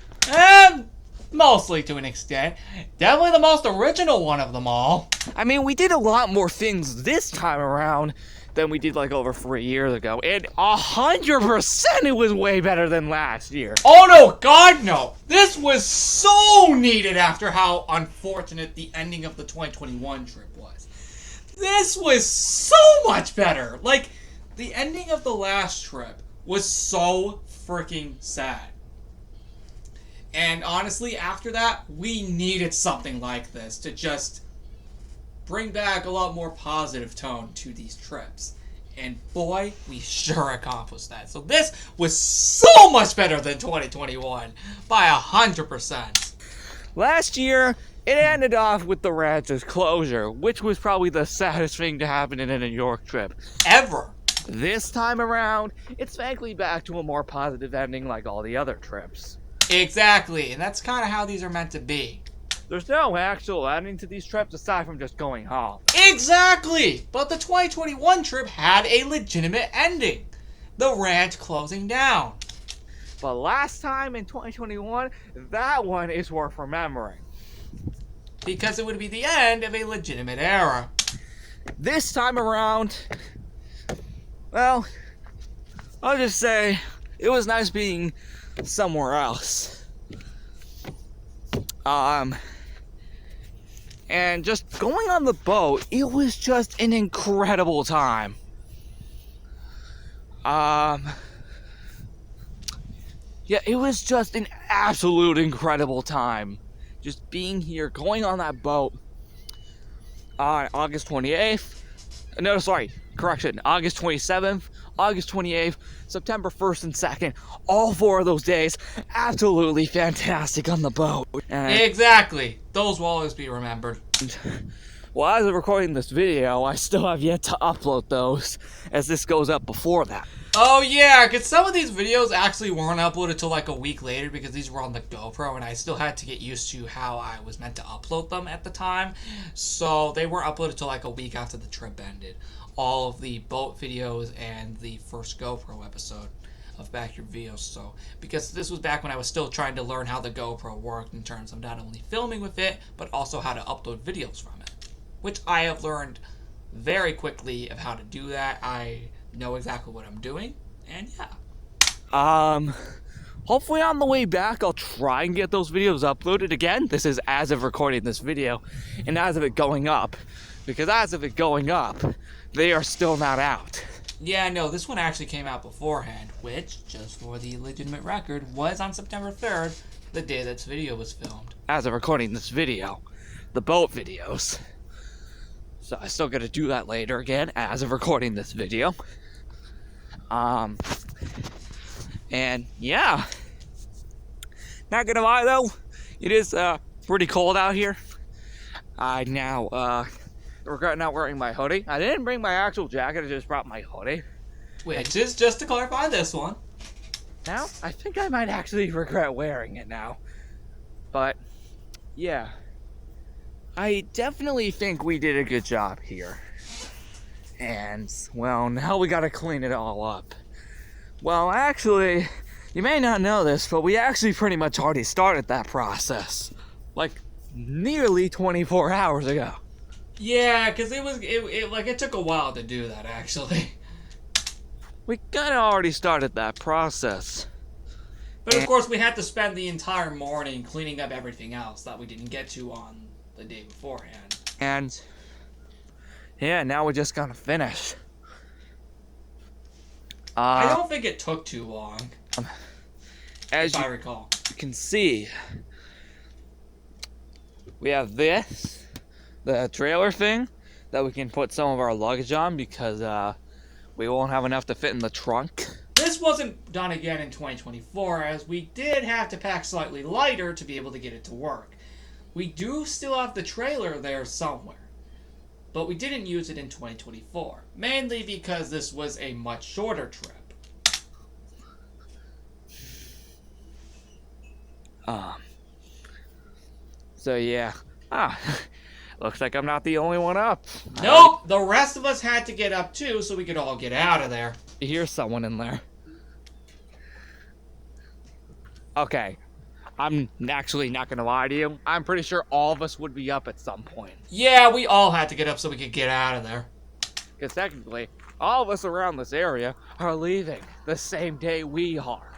Mostly to an extent. Definitely the most original one of them all. I mean, we did a lot more things this time around than we did like over 3 years ago. And 100% it was way better than last year. Oh no, God no! This was so needed after how unfortunate the ending of the 2021 trip was. This was so much better! Like, the ending of the last trip was so freaking sad. And honestly, after that, we needed something like this to just bring back a lot more positive tone to these trips. And boy, we sure accomplished that. So this was so much better than 2021 by 100%. Last year, it ended off with the ranch's closure, which was probably the saddest thing to happen in a New York trip. Ever. This time around, it's thankfully back to a more positive ending like all the other trips. Exactly, and that's kind of how these are meant to be. There's no actual ending to these trips aside from just going home. Exactly! But the 2021 trip had a legitimate ending. The ranch closing down. But last time in 2021, that one is worth remembering. Because it would be the end of a legitimate era. This time around, well, I'll just say it was nice being somewhere else. And just going on the boat, it was just an incredible time. Yeah, it was just an absolute incredible time. Just being here, going on that boat on August 28th. No, sorry, correction. August 27th, August 28th, September 1st and 2nd. All 4 of those days, absolutely fantastic on the boat. And Exactly. Those will always be remembered. well, as of recording this video, I still have yet to upload those, as this goes up before that. Oh yeah, because some of these videos actually weren't uploaded till like a week later because these were on the GoPro and I still had to get used to how I was meant to upload them at the time. So they weren't uploaded till like a week after the trip ended. All of the boat videos and the first GoPro episode of Backyard Videos. So, because this was back when I was still trying to learn how the GoPro worked in terms of not only filming with it, but also how to upload videos from it. Which I have learned very quickly of how to do that. I know exactly what I'm doing, and yeah. Hopefully on the way back, I'll try and get those videos uploaded again. This is as of recording this video and as of it going up. Because as of it going up, they are still not out. Yeah, no, this one actually came out beforehand, which, just for the legitimate record, was on September 3rd, the day this video was filmed. As of recording this video, the boat videos. So I still gotta do that later again, as of recording this video. And yeah. Not gonna lie though, it is pretty cold out here. I now regret not wearing my hoodie. I didn't bring my actual jacket, I just brought my hoodie. Which is, just to clarify this one. Now, I think I might actually regret wearing it now. But, yeah. I definitely think we did a good job here. And, well, now we gotta clean it all up. Well, actually, you may not know this, but we actually pretty much already started that process. Like, nearly 24 hours ago. Yeah, because it took a while to do that, actually. We kinda already started that process. But of course, we had to spend the entire morning cleaning up everything else that we didn't get to on the day beforehand. And, yeah, now we're just gonna finish. I don't think it took too long, As if I you recall. can see, we have this, the trailer thing, that we can put some of our luggage on because we won't have enough to fit in the trunk. This wasn't done again in 2024, as we did have to pack slightly lighter to be able to get it to work. We do still have the trailer there somewhere, but we didn't use it in 2024, mainly because this was a much shorter trip. So yeah. Looks like I'm not the only one up. Nope, the rest of us had to get up too, so we could all get out of there. I hear someone in there. Okay. I'm actually not gonna lie to you. I'm pretty sure all of us would be up at some point. Yeah, we all had to get up so we could get out of there. Because technically, all of us around this area are leaving the same day we are.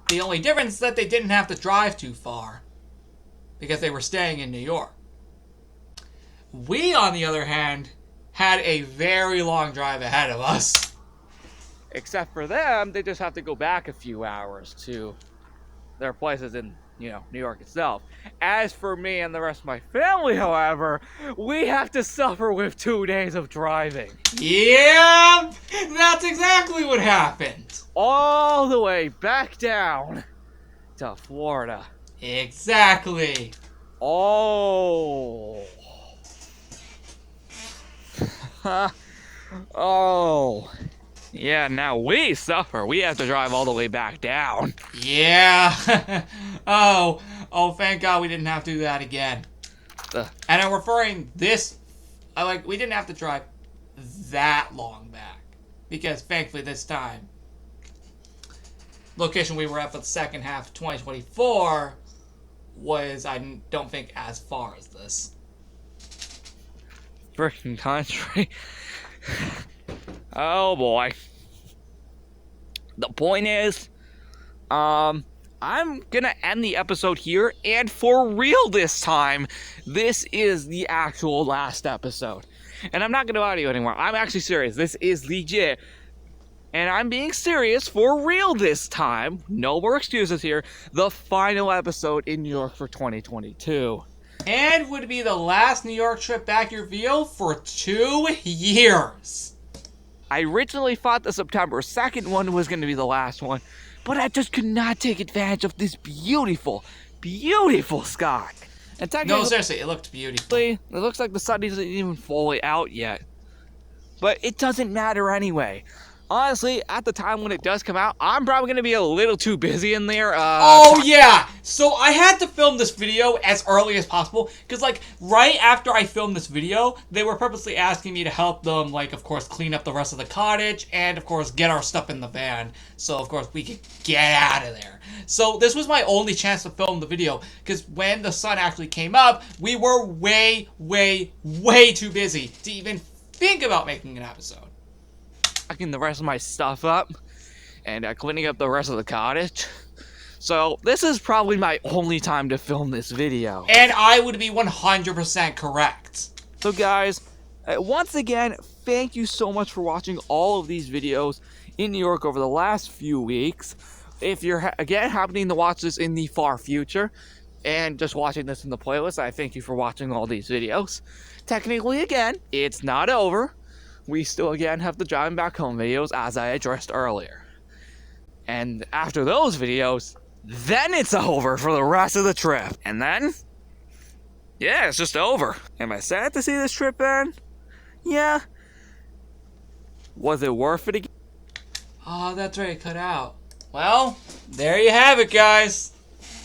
The only difference is that they didn't have to drive too far, because they were staying in New York. We, on the other hand, had a very long drive ahead of us. Except for them, they just have to go back a few hours to their places in, New York itself. As for me and the rest of my family, however, we have to suffer with 2 days of driving. Yeah, that's exactly what happened. All the way back down to Florida. Exactly. Oh. Oh. Yeah, now we suffer. We have to drive all the way back down. Yeah. oh, thank God we didn't have to do that again. Ugh. And I'm referring this, we didn't have to drive that long back. Because thankfully this time, location we were at for the second half of 2024 was, I don't think, as far as this. Freaking country. Oh boy. The point is, I'm gonna end the episode here, and for real this time, this is the actual last episode. And I'm not gonna lie to you anymore. I'm actually serious. This is legit. And I'm being serious for real this time. No more excuses here. The final episode in New York for 2022. And would be the last New York trip back reveal for 2 years. I originally thought the September 2nd one was going to be the last one, but I just could not take advantage of this beautiful, beautiful sky. And No, technically, seriously, it looked beautiful. it looks like the sun isn't even fully out yet. But it doesn't matter anyway. Honestly, at the time when it does come out, I'm probably going to be a little too busy in there. Oh, yeah! So I had to film this video as early as possible, because, right after I filmed this video, they were purposely asking me to help them, of course, clean up the rest of the cottage, and, of course, get our stuff in the van, so, of course, we could get out of there. So this was my only chance to film the video, because when the sun actually came up, we were way, way, way too busy to even think about making an episode. Packing the rest of my stuff up and cleaning up the rest of the cottage. So this is probably my only time to film this video. And I would be 100% correct. So guys, once again, thank you so much for watching all of these videos in New York over the last few weeks. If you're again happening to watch this in the far future and just watching this in the playlist, I thank you for watching all these videos. Technically, again, it's not over. We still again have the driving back home videos as I addressed earlier. And after those videos, then it's over for the rest of the trip. And then, yeah, it's just over. Am I sad to see this trip end? Yeah. Was it worth it again? Oh, that's right, cut out. Well, there you have it, guys.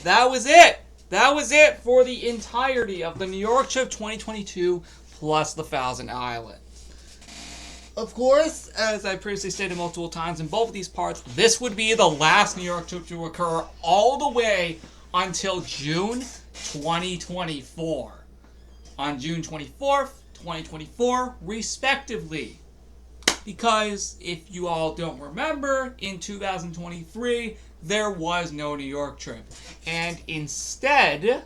That was it. That was it for the entirety of the New York trip 2022 plus the Thousand Islands. Of course, as I previously stated multiple times in both of these parts, this would be the last New York trip to occur all the way until June 2024. On June 24th, 2024, respectively. Because if you all don't remember, in 2023, there was no New York trip. And instead,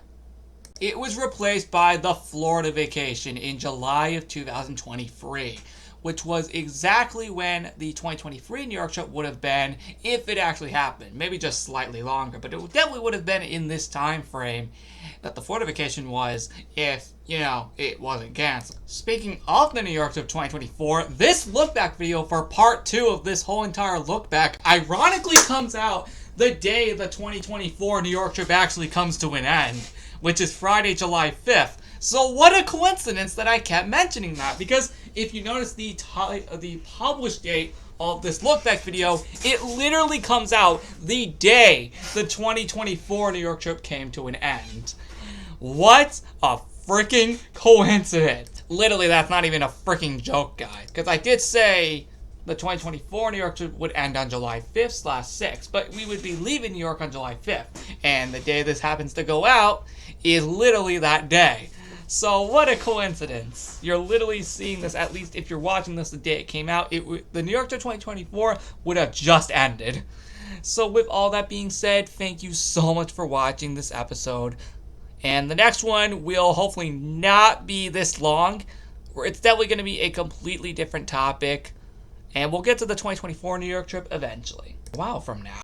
it was replaced by the Florida vacation in July of 2023. Which was exactly when the 2023 New York trip would have been if it actually happened. Maybe just slightly longer, but it definitely would have been in this time frame that the Florida vacation was if, it wasn't canceled. Speaking of the New York trip 2024, this look back video for part 2 of this whole entire look back ironically comes out the day the 2024 New York trip actually comes to an end, which is Friday, July 5th. So what a coincidence that I kept mentioning that, because if you notice the published date of this look back video, it literally comes out the day the 2024 New York trip came to an end. What a freaking coincidence. Literally, that's not even a freaking joke, guys, because I did say the 2024 New York trip would end on July 5th/6th, but we would be leaving New York on July 5th, and the day this happens to go out is literally that day. So what a coincidence. You're literally seeing this, at least if you're watching this the day it came out, the New York trip 2024 would have just ended. So with all that being said, thank you so much for watching this episode. And the next one will hopefully not be this long. It's definitely going to be a completely different topic. And we'll get to the 2024 New York trip eventually. Wow, from now.